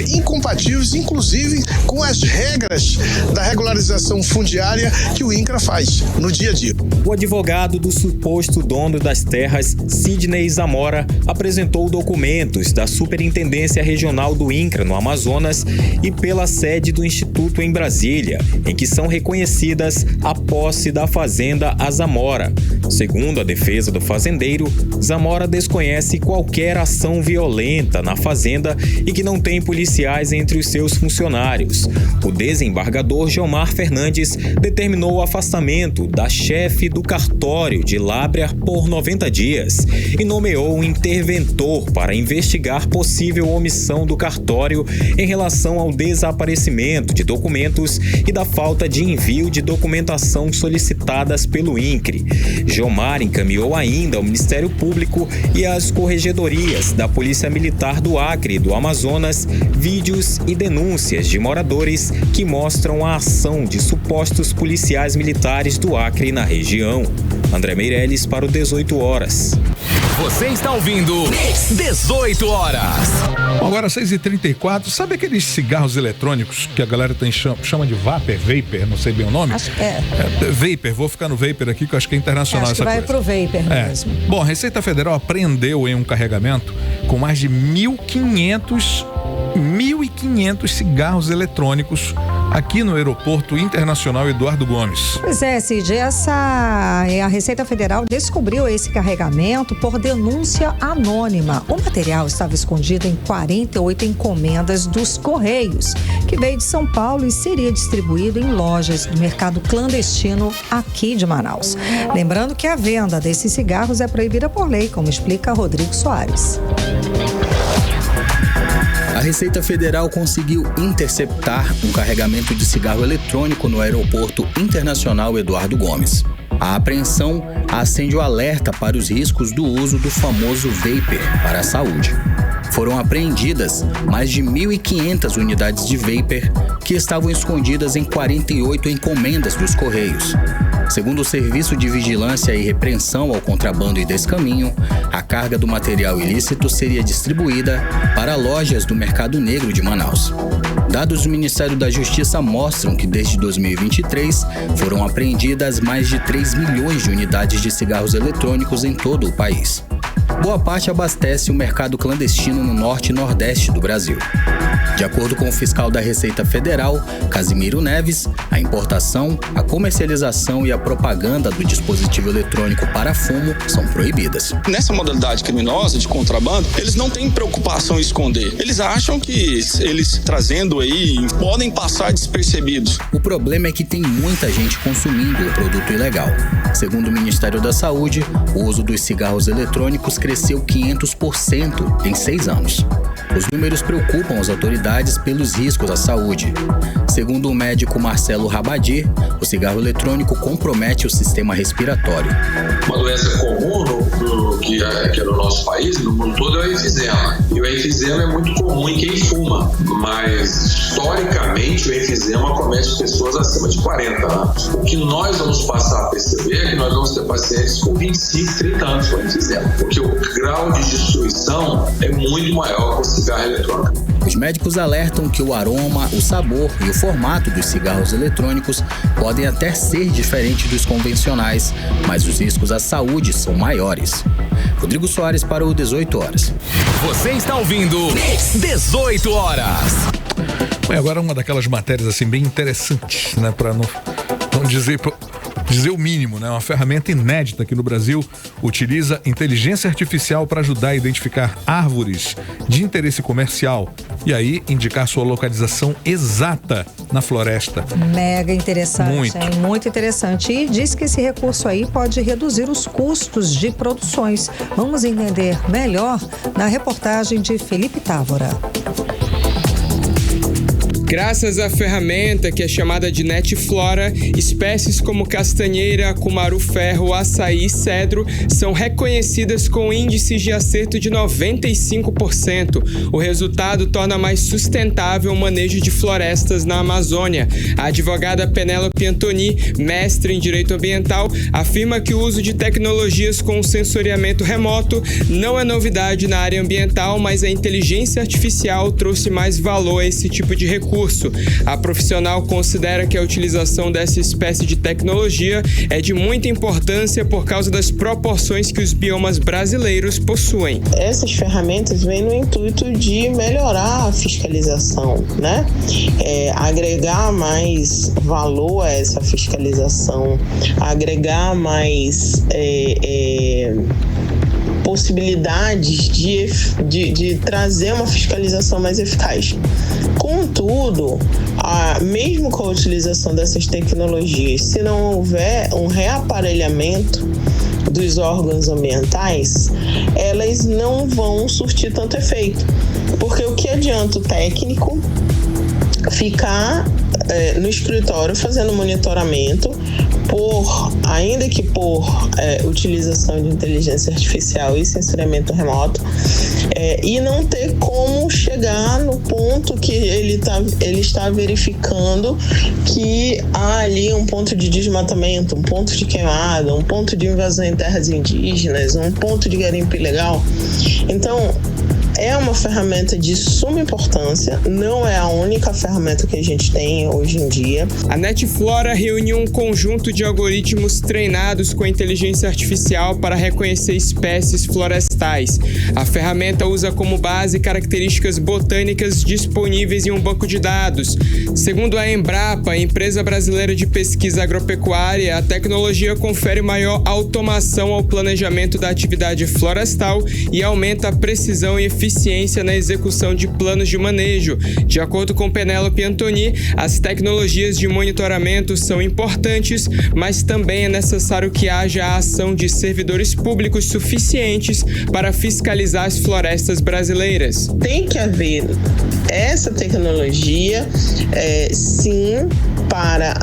incompatíveis, inclusive com as regras da regularização fundiária que o INCRA faz no dia a dia. O advogado do suposto dono das terras, Sidney Zamora, apresentou documentos da Superintendência Regional do INCRA no Amazonas e pela sede do Instituto em Brasília, em que são reconhecidas a posse da fazenda a Zamora. Segundo a defesa do fazendeiro, Zamora desconhece qualquer ação violenta na fazenda e que não tem policiais entre os seus funcionários. O desembargador Jomar Fernandes determinou o afastamento da chefe do cartório de Lábrea por 90 dias e nomeou um interventor para investigar possível omissão do cartório em relação ao desaparecimento de documentos e da falta de envio de documentação solicitadas pelo INCRE. Jomar encaminhou ainda ao Ministério Público e às corregedorias da Polícia Militar do Acre e do Amazonas vídeos e denúncias de moradores que mostram a ação de supostos policiais militares do Acre na região. André Meirelles para o 18 Horas. Você está ouvindo 18 Horas. Agora 6h34, sabe aqueles cigarros eletrônicos que a galera chama de vapor, não sei bem o nome? Acho que é. Vapor, vou ficar no vapor aqui que eu acho que é internacional essa coisa. Acho que vai pro vapor mesmo. Bom, a Receita Federal apreendeu em um carregamento com mais de 1.500 cigarros eletrônicos aqui no Aeroporto Internacional Eduardo Gomes. Pois é, Cid, a Receita Federal descobriu esse carregamento por denúncia anônima. O material estava escondido em 48 encomendas dos Correios, que veio de São Paulo e seria distribuído em lojas do mercado clandestino aqui de Manaus. Lembrando que a venda desses cigarros é proibida por lei, como explica Rodrigo Soares. A Receita Federal conseguiu interceptar um carregamento de cigarro eletrônico no Aeroporto Internacional Eduardo Gomes. A apreensão acende o alerta para os riscos do uso do famoso vapor para a saúde. Foram apreendidas mais de 1.500 unidades de vapor que estavam escondidas em 48 encomendas dos Correios. Segundo o Serviço de Vigilância e Repreensão ao Contrabando e Descaminho, a carga do material ilícito seria distribuída para lojas do Mercado Negro de Manaus. Dados do Ministério da Justiça mostram que desde 2023 foram apreendidas mais de 3 milhões de unidades de cigarros eletrônicos em todo o país. Boa parte abastece o mercado clandestino no norte e nordeste do Brasil. De acordo com o fiscal da Receita Federal, Casimiro Neves, a importação, a comercialização e a propaganda do dispositivo eletrônico para fumo são proibidas. Nessa modalidade criminosa de contrabando, eles não têm preocupação em esconder. Eles acham que eles trazendo aí podem passar despercebidos. O problema é que tem muita gente consumindo o produto ilegal. Segundo o Ministério da Saúde, o uso dos cigarros eletrônicos cresceu 500% em 6 anos. Os números preocupam as autoridades pelos riscos à saúde. Segundo o médico Marcelo Rabadir, o cigarro eletrônico compromete o sistema respiratório. Uma doença comum que é no nosso país, no mundo todo, é o enfisema. E o enfisema é muito comum em quem fuma, mas historicamente o enfisema acomete pessoas acima de 40 anos. O que nós vamos passar a perceber é que nós vamos ter pacientes com 25, 30 anos com enfisema, porque o grau de destruição é muito maior com o cigarro eletrônico. Os médicos alertam que o aroma, o sabor e o formato dos cigarros eletrônicos podem até ser diferentes dos convencionais, mas os riscos à saúde são maiores. Rodrigo Soares para o 18 Horas. Você está ouvindo 18 Horas. Bem, agora uma daquelas matérias assim bem interessantes, né, para não dizer o mínimo, né? Uma ferramenta inédita aqui no Brasil utiliza inteligência artificial para ajudar a identificar árvores de interesse comercial e aí indicar sua localização exata na floresta. Mega interessante, hein? Muito interessante. E diz que esse recurso aí pode reduzir os custos de produções. Vamos entender melhor na reportagem de Felipe Távora. Graças à ferramenta, que é chamada de NetFlora, espécies como castanheira, cumaru-ferro, açaí e cedro são reconhecidas com índices de acerto de 95%. O resultado torna mais sustentável o manejo de florestas na Amazônia. A advogada Penélope Antoni, mestre em Direito Ambiental, afirma que o uso de tecnologias com sensoriamento remoto não é novidade na área ambiental, mas a inteligência artificial trouxe mais valor a esse tipo de recurso. A profissional considera que a utilização dessa espécie de tecnologia é de muita importância por causa das proporções que os biomas brasileiros possuem. Essas ferramentas vêm no intuito de melhorar a fiscalização, né? Agregar mais valor a essa fiscalização, agregar mais possibilidades de trazer uma fiscalização mais eficaz. Contudo, mesmo com a utilização dessas tecnologias, se não houver um reaparelhamento dos órgãos ambientais, elas não vão surtir tanto efeito. Porque o que adianta o técnico ficar no escritório fazendo monitoramento ainda que por utilização de inteligência artificial e sensoriamento remoto, e não ter como chegar no ponto que ele está verificando que há ali um ponto de desmatamento, um ponto de queimada, um ponto de invasão em terras indígenas, um ponto de garimpo ilegal. Então, é uma ferramenta de suma importância, não é a única ferramenta que a gente tem hoje em dia. A Netflora reuniu um conjunto de algoritmos treinados com inteligência artificial para reconhecer espécies florestais. A ferramenta usa como base características botânicas disponíveis em um banco de dados. Segundo a Embrapa, empresa brasileira de pesquisa agropecuária, a tecnologia confere maior automação ao planejamento da atividade florestal e aumenta a precisão e eficiência na execução de planos de manejo. De acordo com Penélope Antoni, as tecnologias de monitoramento são importantes, mas também é necessário que haja a ação de servidores públicos suficientes para fiscalizar as florestas brasileiras. Tem que haver essa tecnologia, sim, para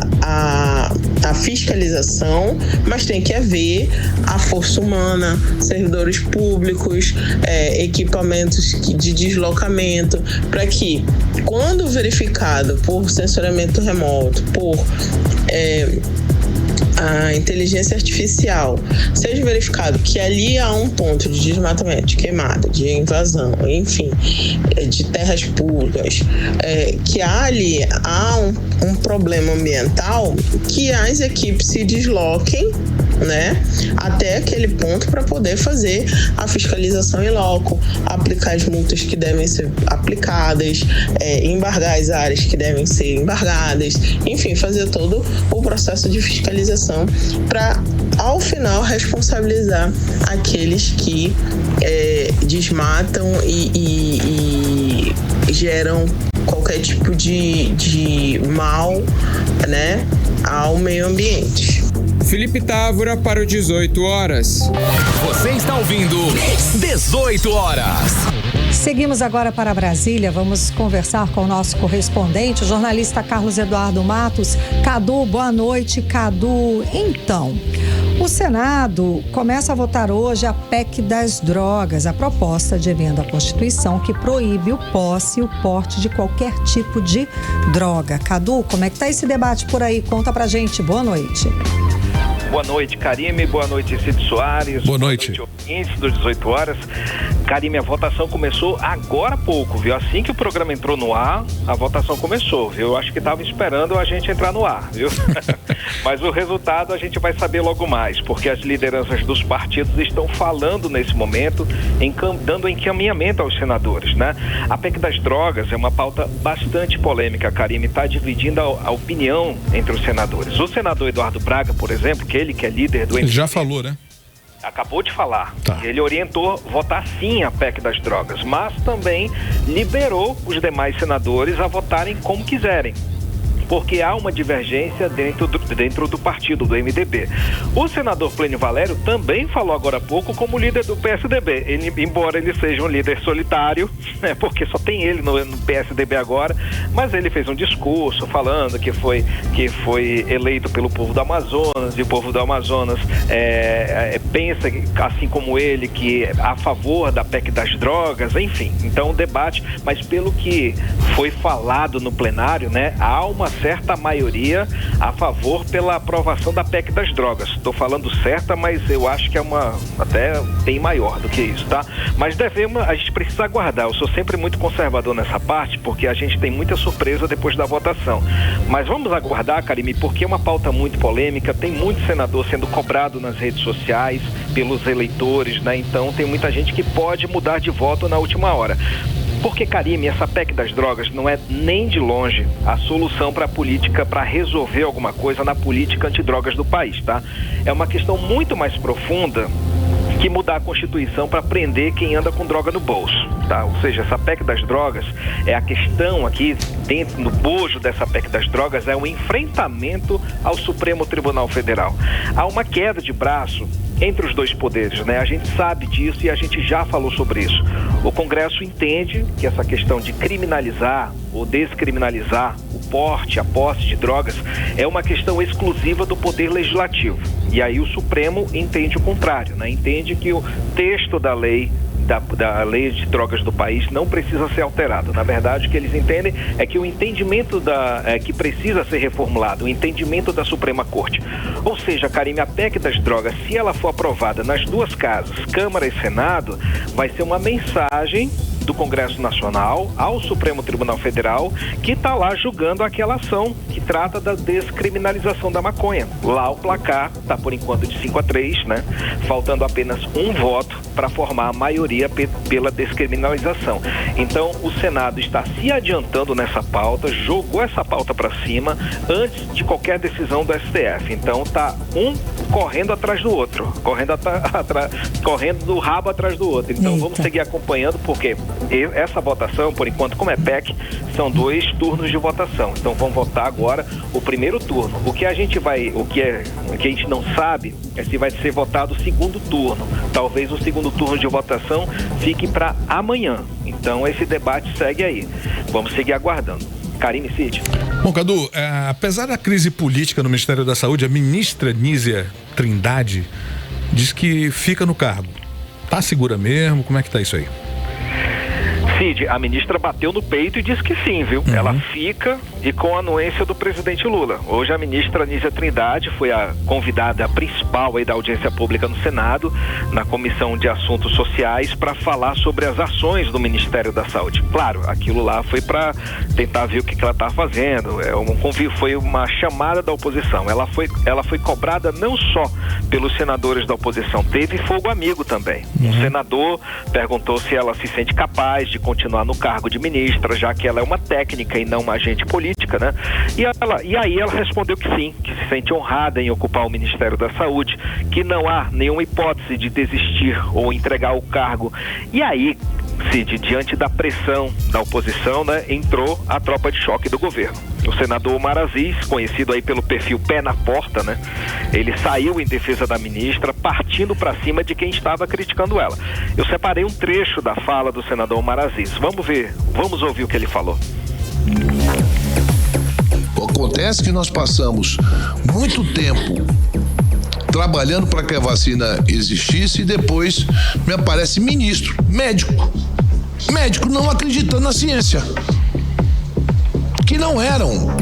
a fiscalização, mas tem que haver a força humana, servidores públicos, equipamentos de deslocamento, para que, quando verificado por sensoriamento remoto, por a inteligência artificial, seja verificado que ali há um ponto de desmatamento, de queimada, de invasão, enfim, de terras públicas, que há um problema ambiental, que as equipes se desloquem, né, até aquele ponto para poder fazer a fiscalização em loco, aplicar as multas que devem ser aplicadas, embargar as áreas que devem ser embargadas, enfim, fazer todo o processo de fiscalização para, ao final, responsabilizar aqueles que desmatam e geram qualquer tipo de mal, né, ao meio ambiente. Felipe Távora para o 18 horas. Você está ouvindo 18 horas. Seguimos agora para Brasília. Vamos conversar com o nosso correspondente, o jornalista Carlos Eduardo Matos. Cadu, boa noite, Cadu. Então, o Senado começa a votar hoje a PEC das drogas, a proposta de emenda à Constituição que proíbe o posse e o porte de qualquer tipo de droga. Cadu, como é que está esse debate por aí? Conta pra gente. Boa noite. Boa noite, Karime. Boa noite, Cid Soares. Boa noite. Ouvintes dos 18 horas. Karime, a votação começou agora há pouco, viu? Assim que o programa entrou no ar, a votação começou, viu? Eu acho que estava esperando a gente entrar no ar, viu? Mas o resultado a gente vai saber logo mais, porque as lideranças dos partidos estão falando nesse momento, dando encaminhamento aos senadores, né? A PEC das drogas é uma pauta bastante polêmica, Karime, está dividindo a opinião entre os senadores. O senador Eduardo Braga, por exemplo, que ele que é líder do MDB, ele já falou, né? Acabou de falar. Tá. Ele orientou votar sim a PEC das drogas, mas também liberou os demais senadores a votarem como quiserem, porque há uma divergência dentro do partido, do MDB. O senador Plênio Valério também falou agora há pouco como líder do PSDB. Embora ele seja um líder solitário, né, porque só tem ele no PSDB agora, mas ele fez um discurso falando que foi eleito pelo povo do Amazonas, e o povo do Amazonas pensa, assim como ele, que é a favor da PEC das drogas, enfim. Então o debate, mas pelo que foi falado no plenário, né, há uma certa maioria a favor pela aprovação da PEC das drogas. Estou falando certa, mas eu acho que é até bem maior do que isso, tá? Mas a gente precisa aguardar. Eu sou sempre muito conservador nessa parte, porque a gente tem muita surpresa depois da votação. Mas vamos aguardar, Karime, porque é uma pauta muito polêmica, tem muito senador sendo cobrado nas redes sociais pelos eleitores, né? Então tem muita gente que pode mudar de voto na última hora. Porque, Karime, essa PEC das drogas não é nem de longe a solução para a política, para resolver alguma coisa na política antidrogas do país, tá? É uma questão muito mais profunda que mudar a Constituição para prender quem anda com droga no bolso, tá? Ou seja, essa PEC das drogas, a questão aqui, dentro no bojo dessa PEC das drogas, é um enfrentamento ao Supremo Tribunal Federal. Há uma queda de braço entre os dois poderes, né? A gente sabe disso e a gente já falou sobre isso. O Congresso entende que essa questão de criminalizar ou descriminalizar o porte, a posse de drogas é uma questão exclusiva do Poder Legislativo. E aí o Supremo entende o contrário, né? Entende que o texto da lei lei de drogas do país não precisa ser alterado. Na verdade, o que eles entendem é que o entendimento que precisa ser reformulado, o entendimento da Suprema Corte. Ou seja, Karime, a PEC das drogas, se ela for aprovada nas duas casas, Câmara e Senado, vai ser uma mensagem do Congresso Nacional ao Supremo Tribunal Federal, que está lá julgando aquela ação que trata da descriminalização da maconha. Lá o placar está por enquanto de 5-3, né? Faltando apenas um voto para formar a maioria pela descriminalização. Então o Senado está se adiantando nessa pauta, jogou essa pauta para cima antes de qualquer decisão do STF. Então está um correndo atrás do outro, correndo do rabo atrás do outro. Então vamos seguir acompanhando, porque essa votação, por enquanto, como é PEC, são 2 turnos de votação. Então vamos votar agora o primeiro turno. O que a gente não sabe é se vai ser votado o segundo turno. Talvez o segundo turno de votação fique para amanhã. Então esse debate segue aí. Vamos seguir aguardando. Karime, Cid. Bom, Cadu, apesar da crise política no Ministério da Saúde, a ministra Nízia Trindade diz que fica no cargo. Tá segura mesmo? Como é que tá isso aí? Cid, a ministra bateu no peito e disse que sim, viu? Ela fica e com a anuência do presidente Lula. Hoje a ministra Nízia Trindade foi a convidada principal aí da audiência pública no Senado, na Comissão de Assuntos Sociais, para falar sobre as ações do Ministério da Saúde. Claro, aquilo lá foi para tentar ver o que ela está fazendo. Foi uma chamada da oposição. Ela foi cobrada não só pelos senadores da oposição, teve fogo amigo também. Um senador perguntou se ela se sente capaz de continuar no cargo de ministra, já que ela é uma técnica e não uma agente política, né? E aí ela respondeu que sim, que se sente honrada em ocupar o Ministério da Saúde, que não há nenhuma hipótese de desistir ou entregar o cargo. E aí, Cid, diante da pressão da oposição, né, entrou a tropa de choque do governo. O senador Omar Aziz, conhecido aí pelo perfil Pé na Porta, né, ele saiu em defesa da ministra, partindo para cima de quem estava criticando ela. Eu separei um trecho da fala do senador Omar Aziz. Vamos ouvir o que ele falou. Acontece que nós passamos muito tempo trabalhando para que a vacina existisse e depois me aparece ministro, médico não acreditando na ciência, que não eram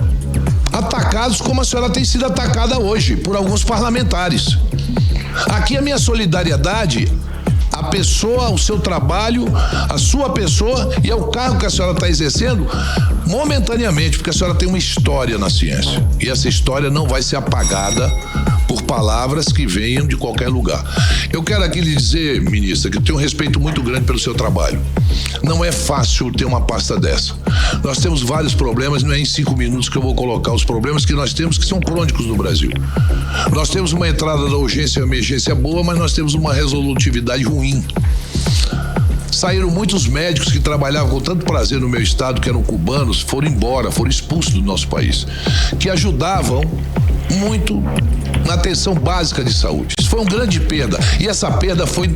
atacados como a senhora tem sido atacada hoje por alguns parlamentares. Aqui a minha solidariedade, a pessoa, o seu trabalho, a sua pessoa e ao cargo que a senhora está exercendo momentaneamente, porque a senhora tem uma história na ciência e essa história não vai ser apagada por palavras que venham de qualquer lugar. Eu quero aqui lhe dizer, ministra, que eu tenho um respeito muito grande pelo seu trabalho. Não é fácil ter uma pasta dessa. Nós temos vários problemas, não é em 5 minutos que eu vou colocar os problemas que nós temos, que são crônicos no Brasil. Nós temos uma entrada da urgência e emergência boa, mas nós temos uma resolutividade ruim. Saíram muitos médicos que trabalhavam com tanto prazer no meu estado, que eram cubanos, foram embora, foram expulsos do nosso país, que ajudavam muito na atenção básica de saúde. Isso foi uma grande perda. E essa perda foi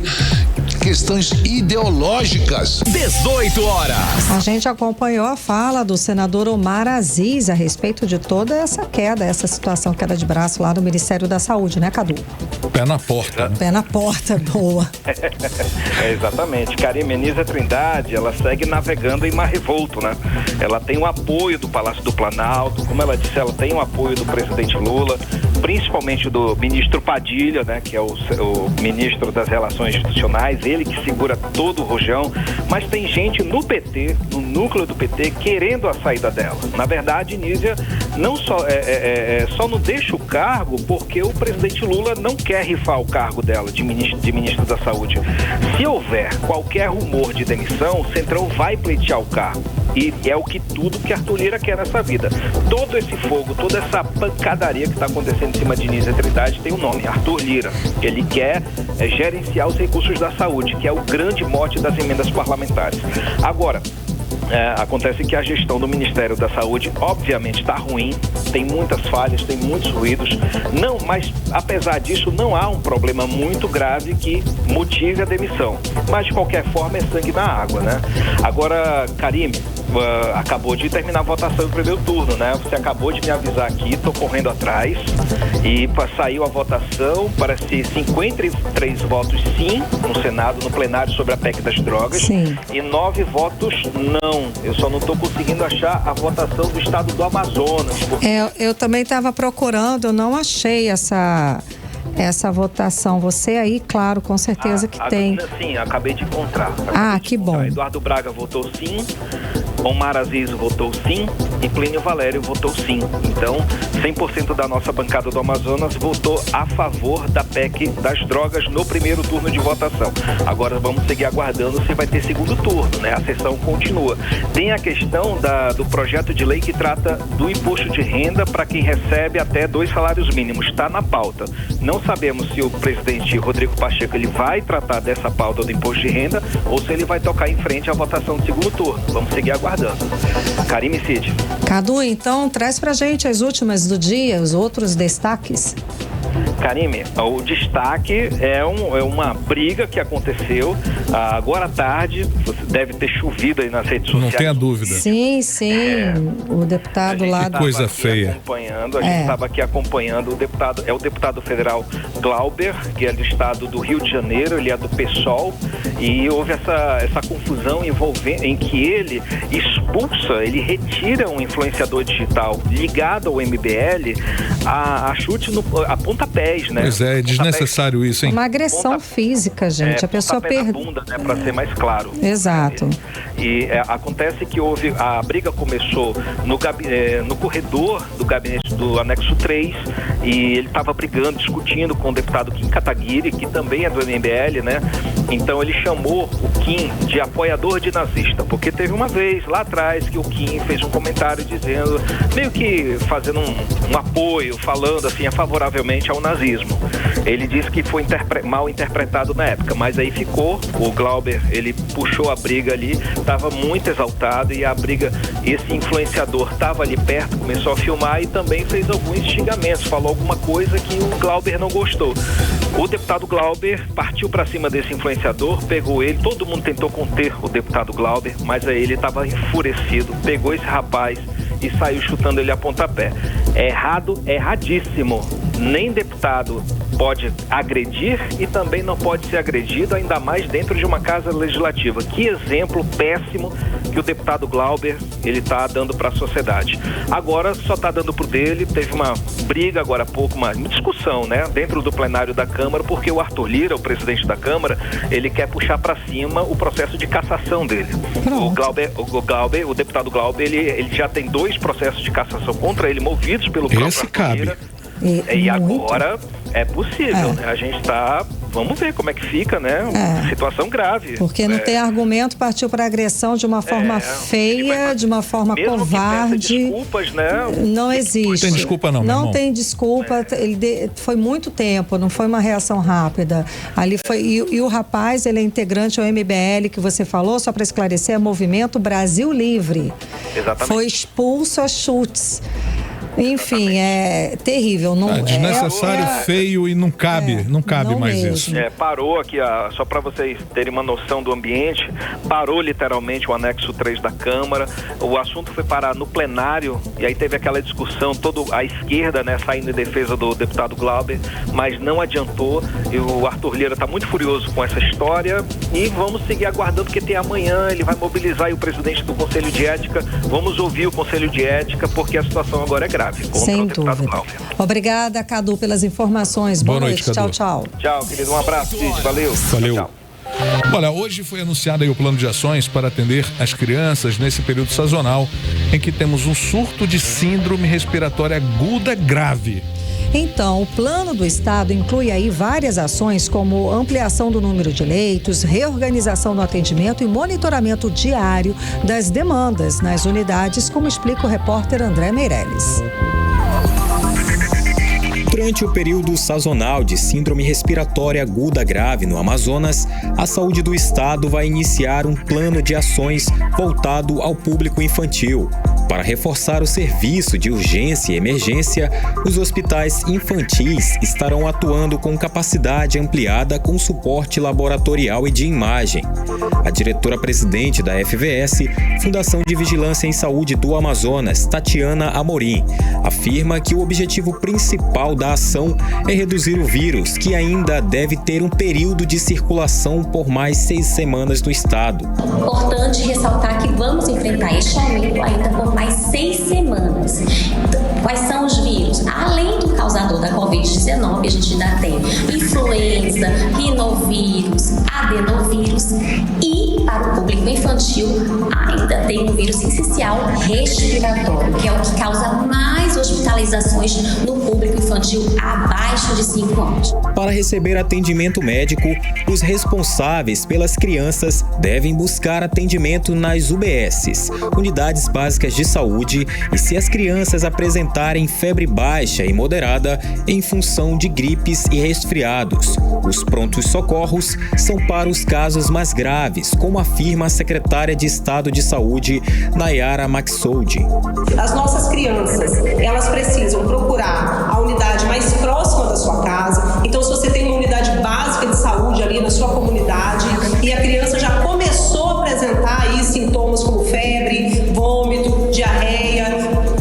questões ideológicas. 18 horas. A gente acompanhou a fala do senador Omar Aziz a respeito de toda essa queda, essa situação queda de braço lá no Ministério da Saúde, né, Cadu? Pé na porta. Pé na porta, boa. Exatamente. Karime, Nízia Trindade, ela segue navegando em mar revolto, né? Ela tem o apoio do Palácio do Planalto, como ela disse, ela tem o apoio do presidente Lula, principalmente do ministro Padilha, né, que é o ministro das Relações Institucionais, ele que segura todo o rojão, mas tem gente no PT, no núcleo do PT, querendo a saída dela. Na verdade, Nízia não só não deixa o cargo porque o presidente Lula não quer rifar o cargo dela de ministro da Saúde. Se houver qualquer rumor de demissão, o Centrão vai pleitear o cargo. E é tudo que Arthur Lira quer nessa vida. Todo esse fogo, toda essa pancadaria que está acontecendo em cima de Nízia Trindade tem um nome, Arthur Lira. Ele quer gerenciar os recursos da saúde, que é o grande mote das emendas parlamentares. Agora, Acontece que a gestão do Ministério da Saúde, obviamente, está ruim, tem muitas falhas, tem muitos ruídos. Não, mas apesar disso, não há um problema muito grave que motive a demissão. Mas de qualquer forma é sangue na água, né? Agora, Karime, acabou de terminar a votação do primeiro turno, né? Você acabou de me avisar aqui, estou correndo atrás e saiu a votação, parece 53 votos sim no Senado, no plenário sobre a PEC das drogas. Sim. E 9 votos não. Eu só não estou conseguindo achar a votação do estado do Amazonas. Porque... Eu também estava procurando, eu não achei essa votação. Você aí, claro, com certeza que tem. Sim, acabei de encontrar. Que bom. Eduardo Braga votou sim, Omar Aziz votou sim e Plínio Valério votou sim. Então, 100% da nossa bancada do Amazonas votou a favor da PEC das drogas no primeiro turno de votação. Agora vamos seguir aguardando se vai ter segundo turno, né? A sessão continua. Tem a questão do projeto de lei que trata do imposto de renda para quem recebe até 2 salários mínimos. Está na pauta. Não sabemos se o presidente Rodrigo Pacheco ele vai tratar dessa pauta do imposto de renda ou se ele vai tocar em frente à votação do segundo turno. Vamos seguir aguardando. Karime Cid. Cadu, então, traz pra gente as últimas do dia, os outros destaques. Karime, o destaque é uma briga que aconteceu agora à tarde. Você deve ter chovido aí nas redes sociais. Não tenha dúvida. Sim. O deputado lá do... Coisa feia. A gente estava aqui acompanhando o deputado federal Glauber, que é do estado do Rio de Janeiro, ele é do PSOL, e houve essa confusão em que ele expulsa, ele retira um influenciador digital ligado ao MBL a chute a pontapés, né? Pois é desnecessário isso, hein? Uma agressão física, gente. A pessoa perde. Bunda, né? Para ser mais claro. Exato. Acontece que a briga começou no corredor do gabinete do anexo 3 e ele estava brigando, discutindo com o deputado Kim Kataguiri, que também é do MBL, né? Então ele chamou o Kim de apoiador de nazista, porque teve uma vez lá atrás que o Kim fez um comentário dizendo, meio que fazendo um apoio, falando assim favoravelmente ao nazismo. Ele disse que foi mal interpretado na época, mas aí ficou, o Glauber, ele puxou a briga ali, estava muito exaltado e a briga, esse influenciador estava ali perto, começou a filmar e também fez alguns xingamentos, falou alguma coisa que o Glauber não gostou. O deputado Glauber partiu para cima desse influenciador, pegou ele, todo mundo tentou conter o deputado Glauber, mas aí ele estava enfurecido, pegou esse rapaz e saiu chutando ele a pontapé. É errado, é erradíssimo. Nem deputado pode agredir e também não pode ser agredido, ainda mais dentro de uma casa legislativa. Que exemplo péssimo que o deputado Glauber ele está dando para a sociedade. Agora só está dando pro dele. Teve uma briga agora há pouco, uma discussão, né, dentro do plenário da Câmara, porque o Arthur Lira, o presidente da Câmara, ele quer puxar para cima o processo de cassação dele. O deputado Glauber, ele já tem 2 processos de cassação contra ele movidos pelo próprio Arthur Lira. E agora é possível, né? A gente vamos ver como é que fica, né? Situação grave. Porque não tem argumento, partiu para agressão de uma forma feia, de uma forma covarde. Desculpas, né? Não existe. Não tem desculpa não, meu irmão. Não tem desculpa. Foi muito tempo, não foi uma reação rápida. Ali foi e o rapaz, ele é integrante ao MBL que você falou, só para esclarecer, é Movimento Brasil Livre. Exatamente. Foi expulso a chutes. Enfim, é terrível. Não, desnecessário, feio e não cabe mais mesmo. Isso. Parou aqui, só para vocês terem uma noção do ambiente, parou literalmente o anexo 3 da Câmara, o assunto foi parar no plenário e aí teve aquela discussão, toda a esquerda, né, saindo em defesa do deputado Glauber, mas não adiantou e o Arthur Lira está muito furioso com essa história e vamos seguir aguardando porque tem amanhã, ele vai mobilizar o presidente do Conselho de Ética, vamos ouvir o Conselho de Ética porque a situação agora é grave. Sem dúvida. Obrigada, Cadu, pelas informações. Boa noite. Tchau, tchau. Tchau, querido. Um abraço, Cid. Valeu. Tchau. Olha, hoje foi anunciado aí o plano de ações para atender as crianças nesse período sazonal em que temos um surto de síndrome respiratória aguda grave. Então, o plano do Estado inclui aí várias ações como ampliação do número de leitos, reorganização do atendimento e monitoramento diário das demandas nas unidades, como explica o repórter André Meirelles. Durante o período sazonal de síndrome respiratória aguda grave no Amazonas, a saúde do estado vai iniciar um plano de ações voltado ao público infantil. Para reforçar o serviço de urgência e emergência, os hospitais infantis estarão atuando com capacidade ampliada com suporte laboratorial e de imagem. A diretora-presidente da FVS, Fundação de Vigilância em Saúde do Amazonas, Tatiana Amorim, afirma que o objetivo principal da ação é reduzir o vírus, que ainda deve ter um período de circulação por mais 6 semanas no estado. Importante ressaltar que vamos enfrentar este aumento ainda por mais 6 semanas. Quais são os vírus? Além do causador da Covid-19, a gente ainda tem influenza, rinovírus, adenovírus e, para o público infantil, ainda tem um vírus essencial respiratório, que é o que causa mais hospitalizações no público infantil abaixo de 5 anos. Para receber atendimento médico, os responsáveis pelas crianças devem buscar atendimento nas UBSs, Unidades Básicas de Saúde, e se as crianças apresentarem febre baixa e moderada em função de gripes e resfriados. Os prontos socorros são para os casos mais graves, como afirma a secretária de Estado de Saúde, Nayara Maxoudi. As nossas crianças, elas precisam procurar a unidade mais próxima da sua casa. Então, se você tem uma unidade básica de saúde ali na sua comunidade e a criança já começou a apresentar aí sintomas como febre, vômito, diarreia,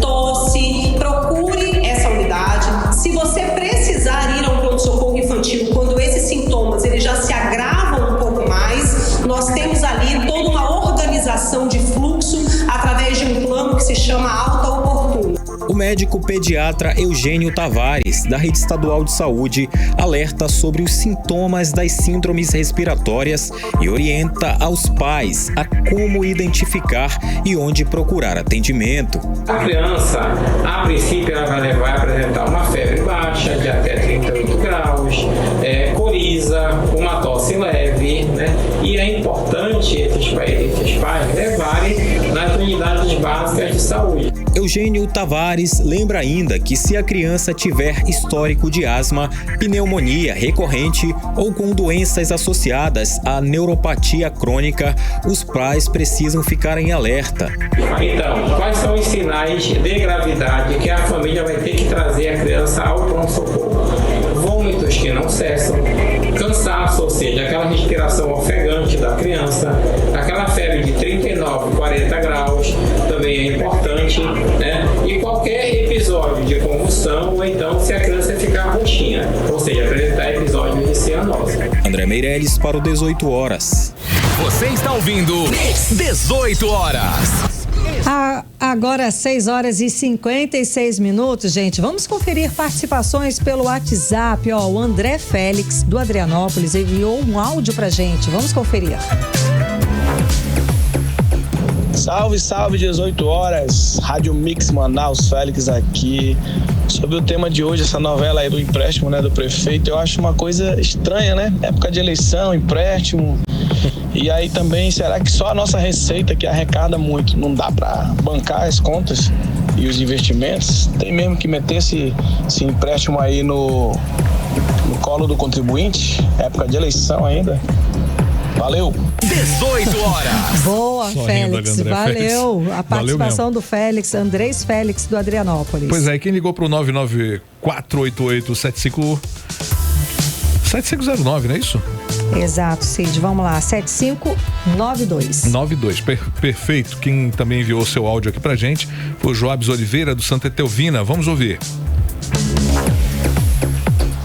tosse, procure essa unidade. Se você precisar ir a um pronto-socorro infantil, quando esses sintomas eles já se agravam um pouco mais, nós temos ali toda uma organização de fluxo através de um plano que se chama Alta Oportuna. O médico pediatra Eugênio Tavares, da Rede Estadual de Saúde, alerta sobre os sintomas das síndromes respiratórias e orienta aos pais a como identificar e onde procurar atendimento. A criança, a princípio, ela vai apresentar uma febre baixa de até 38 graus, coriza, uma tosse leve, né? E é importante esses pais levarem nas unidades básicas de saúde. Eugênio Tavares lembra ainda que se a criança tiver histórico de asma, pneumonia recorrente ou com doenças associadas à neuropatia crônica, os pais precisam ficar em alerta. Então, quais são os sinais de gravidade que a família vai ter que trazer a criança ao pronto-socorro? Vômitos que não cessam, cansaço, ou seja, aquela respiração ofegante da criança, aquela febre de 39, 40 graus, também é importante, né? E qualquer episódio de convulsão, ou então se a criança ficar roxinha, ou seja, apresentar episódio de cianose. André Meirelles para o 18 horas. Você está ouvindo 18 horas. Agora 6 horas e 56 minutos, gente. Vamos conferir participações pelo WhatsApp. O André Félix, do Adrianópolis, enviou um áudio pra gente. Vamos conferir. Salve, salve, 18 horas. Rádio Mix Manaus, Félix aqui. Sobre o tema de hoje, essa novela aí do empréstimo, né, do prefeito, eu acho uma coisa estranha, né? Época de eleição, empréstimo. E aí também, será que só a nossa receita que arrecada muito não dá para bancar as contas e os investimentos? Tem mesmo que meter esse empréstimo aí no colo do contribuinte? Época de eleição ainda. Valeu! 18 horas. Boa, Só Félix. rindo, Valeu. A participação Valeu do Félix, Andrés Félix, do Adrianópolis. Pois é, quem ligou pro 994887509, não é isso? Exato, Cid. Vamos lá, 7592. 92, perfeito. Quem também enviou seu áudio aqui pra gente foi o Joabes Oliveira, do Santa Etelvina. Vamos ouvir.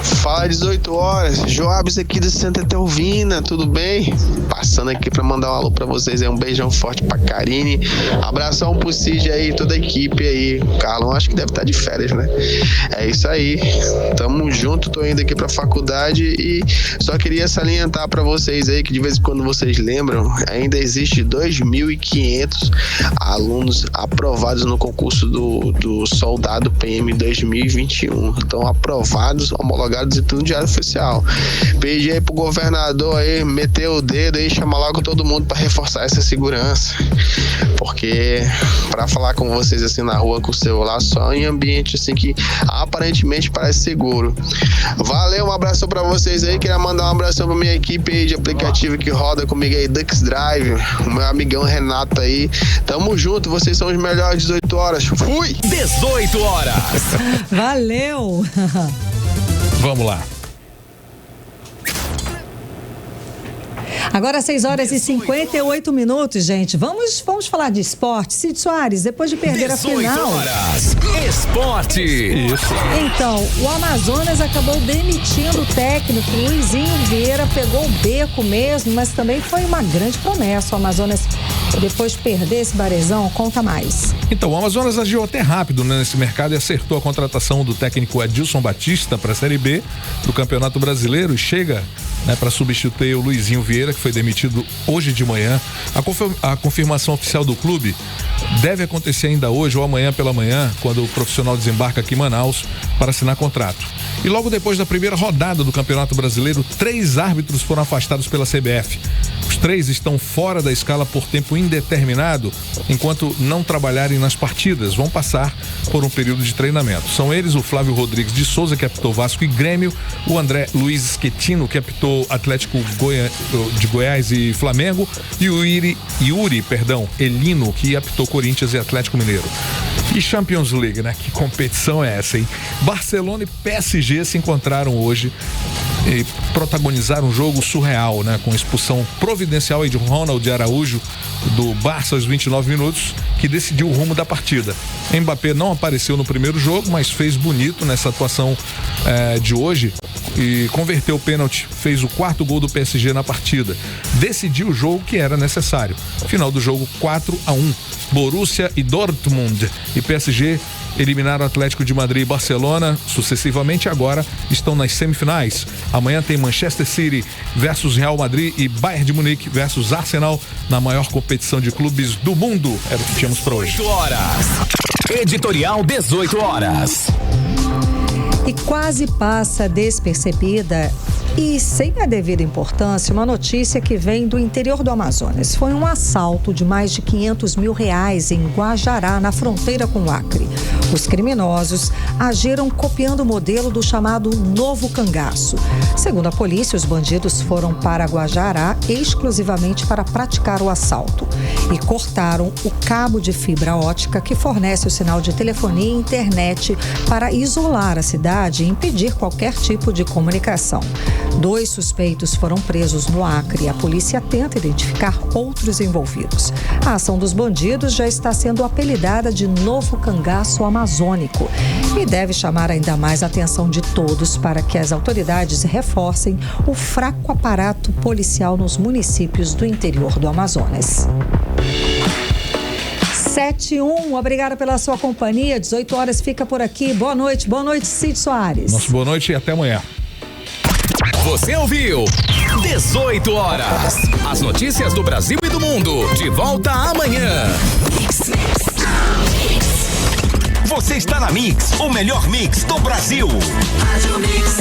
Fala, 18 horas, Joabes aqui do Santa Etelvina, tudo bem? Passando aqui pra mandar um alô pra vocês aí, um beijão forte pra Karine, abração pro Cid aí, toda a equipe aí, o Carlão acho que deve estar de férias, né? É isso aí, tamo junto, tô indo aqui pra faculdade e só queria salientar pra vocês aí que de vez em quando vocês lembram, ainda existe 2.500 alunos aprovados no concurso do Soldado PM 2021, então aprovados, homologados e escrito no Diário Oficial. Pedi aí pro governador aí meter o dedo aí, chamar logo todo mundo para reforçar essa segurança. Porque para falar com vocês assim na rua com o celular só em ambiente assim que aparentemente parece seguro. Valeu, um abraço para vocês aí. Queria mandar um abraço pra minha equipe aí de aplicativo que roda comigo aí, Dux Drive, o meu amigão Renato aí. Tamo junto, vocês são os melhores. 18 horas. Fui! 18 horas. Valeu! Vamos lá. Agora 6 horas e 58 minutos, gente. Vamos falar de esporte. Cid Soares, depois de perder a final. 18 horas. Esporte. Isso. Então, o Amazonas acabou demitindo o técnico. Luizinho Vieira pegou o beco mesmo, mas também foi uma grande promessa. O Amazonas, depois de perder esse Barezão, conta mais. Então, o Amazonas agiu até rápido, né, nesse mercado e acertou a contratação do técnico Adilson Batista para a Série B do Campeonato Brasileiro e chega, né, para substituir o Luizinho Vieira, que foi demitido hoje de manhã. A confirmação oficial do clube deve acontecer ainda hoje ou amanhã pela manhã, quando o profissional desembarca aqui em Manaus para assinar contrato. E logo depois da primeira rodada do Campeonato Brasileiro, 3 árbitros foram afastados pela CBF. Os 3 estão fora da escala por tempo indeterminado, enquanto não trabalharem nas partidas. Vão passar por um período de treinamento. São eles o Flávio Rodrigues de Souza, que apitou Vasco e Grêmio, o André Luiz Schettino, que apitou Atlético de Goiás e Flamengo, e o Yuri Elino, que apitou Corinthians e Atlético Mineiro. E Champions League, né? Que competição é essa, hein? Barcelona e PSG se encontraram hoje e protagonizaram um jogo surreal, né? Com expulsão providencial aí de Ronald Araújo do Barça aos 29 minutos, que decidiu o rumo da partida. Mbappé não apareceu no primeiro jogo, mas fez bonito nessa atuação de hoje e converteu o pênalti, fez o 4º gol do PSG na partida. Decidiu o jogo que era necessário. Final do jogo 4-1. Borussia e Dortmund e PSG eliminaram o Atlético de Madrid e Barcelona sucessivamente, agora estão nas semifinais. Amanhã tem Manchester City versus Real Madrid e Bayern de Munique versus Arsenal na maior competição de clubes do mundo. Era o que tínhamos para hoje. 18 horas. Editorial 18 horas. E quase passa despercebida e sem a devida importância uma notícia que vem do interior do Amazonas. Foi um assalto de mais de R$500 mil em Guajará, na fronteira com o Acre. Os criminosos agiram copiando o modelo do chamado Novo Cangaço. Segundo a polícia, os bandidos foram para Guajará exclusivamente para praticar o assalto e cortaram o cabo de fibra ótica que fornece o sinal de telefonia e internet para isolar a cidade e impedir qualquer tipo de comunicação. 2 suspeitos foram presos no Acre e a polícia tenta identificar outros envolvidos. A ação dos bandidos já está sendo apelidada de Novo Cangaço Amazônico e deve chamar ainda mais a atenção de todos para que as autoridades reforcem o fraco aparato policial nos municípios do interior do Amazonas. 7:01, obrigada pela sua companhia. 18 horas fica por aqui. Boa noite, Cid Soares. Nossa, boa noite e até amanhã. Você ouviu 18 horas. As notícias do Brasil e do mundo. De volta amanhã. Você está na Mix, o melhor mix do Brasil. Rádio Mix.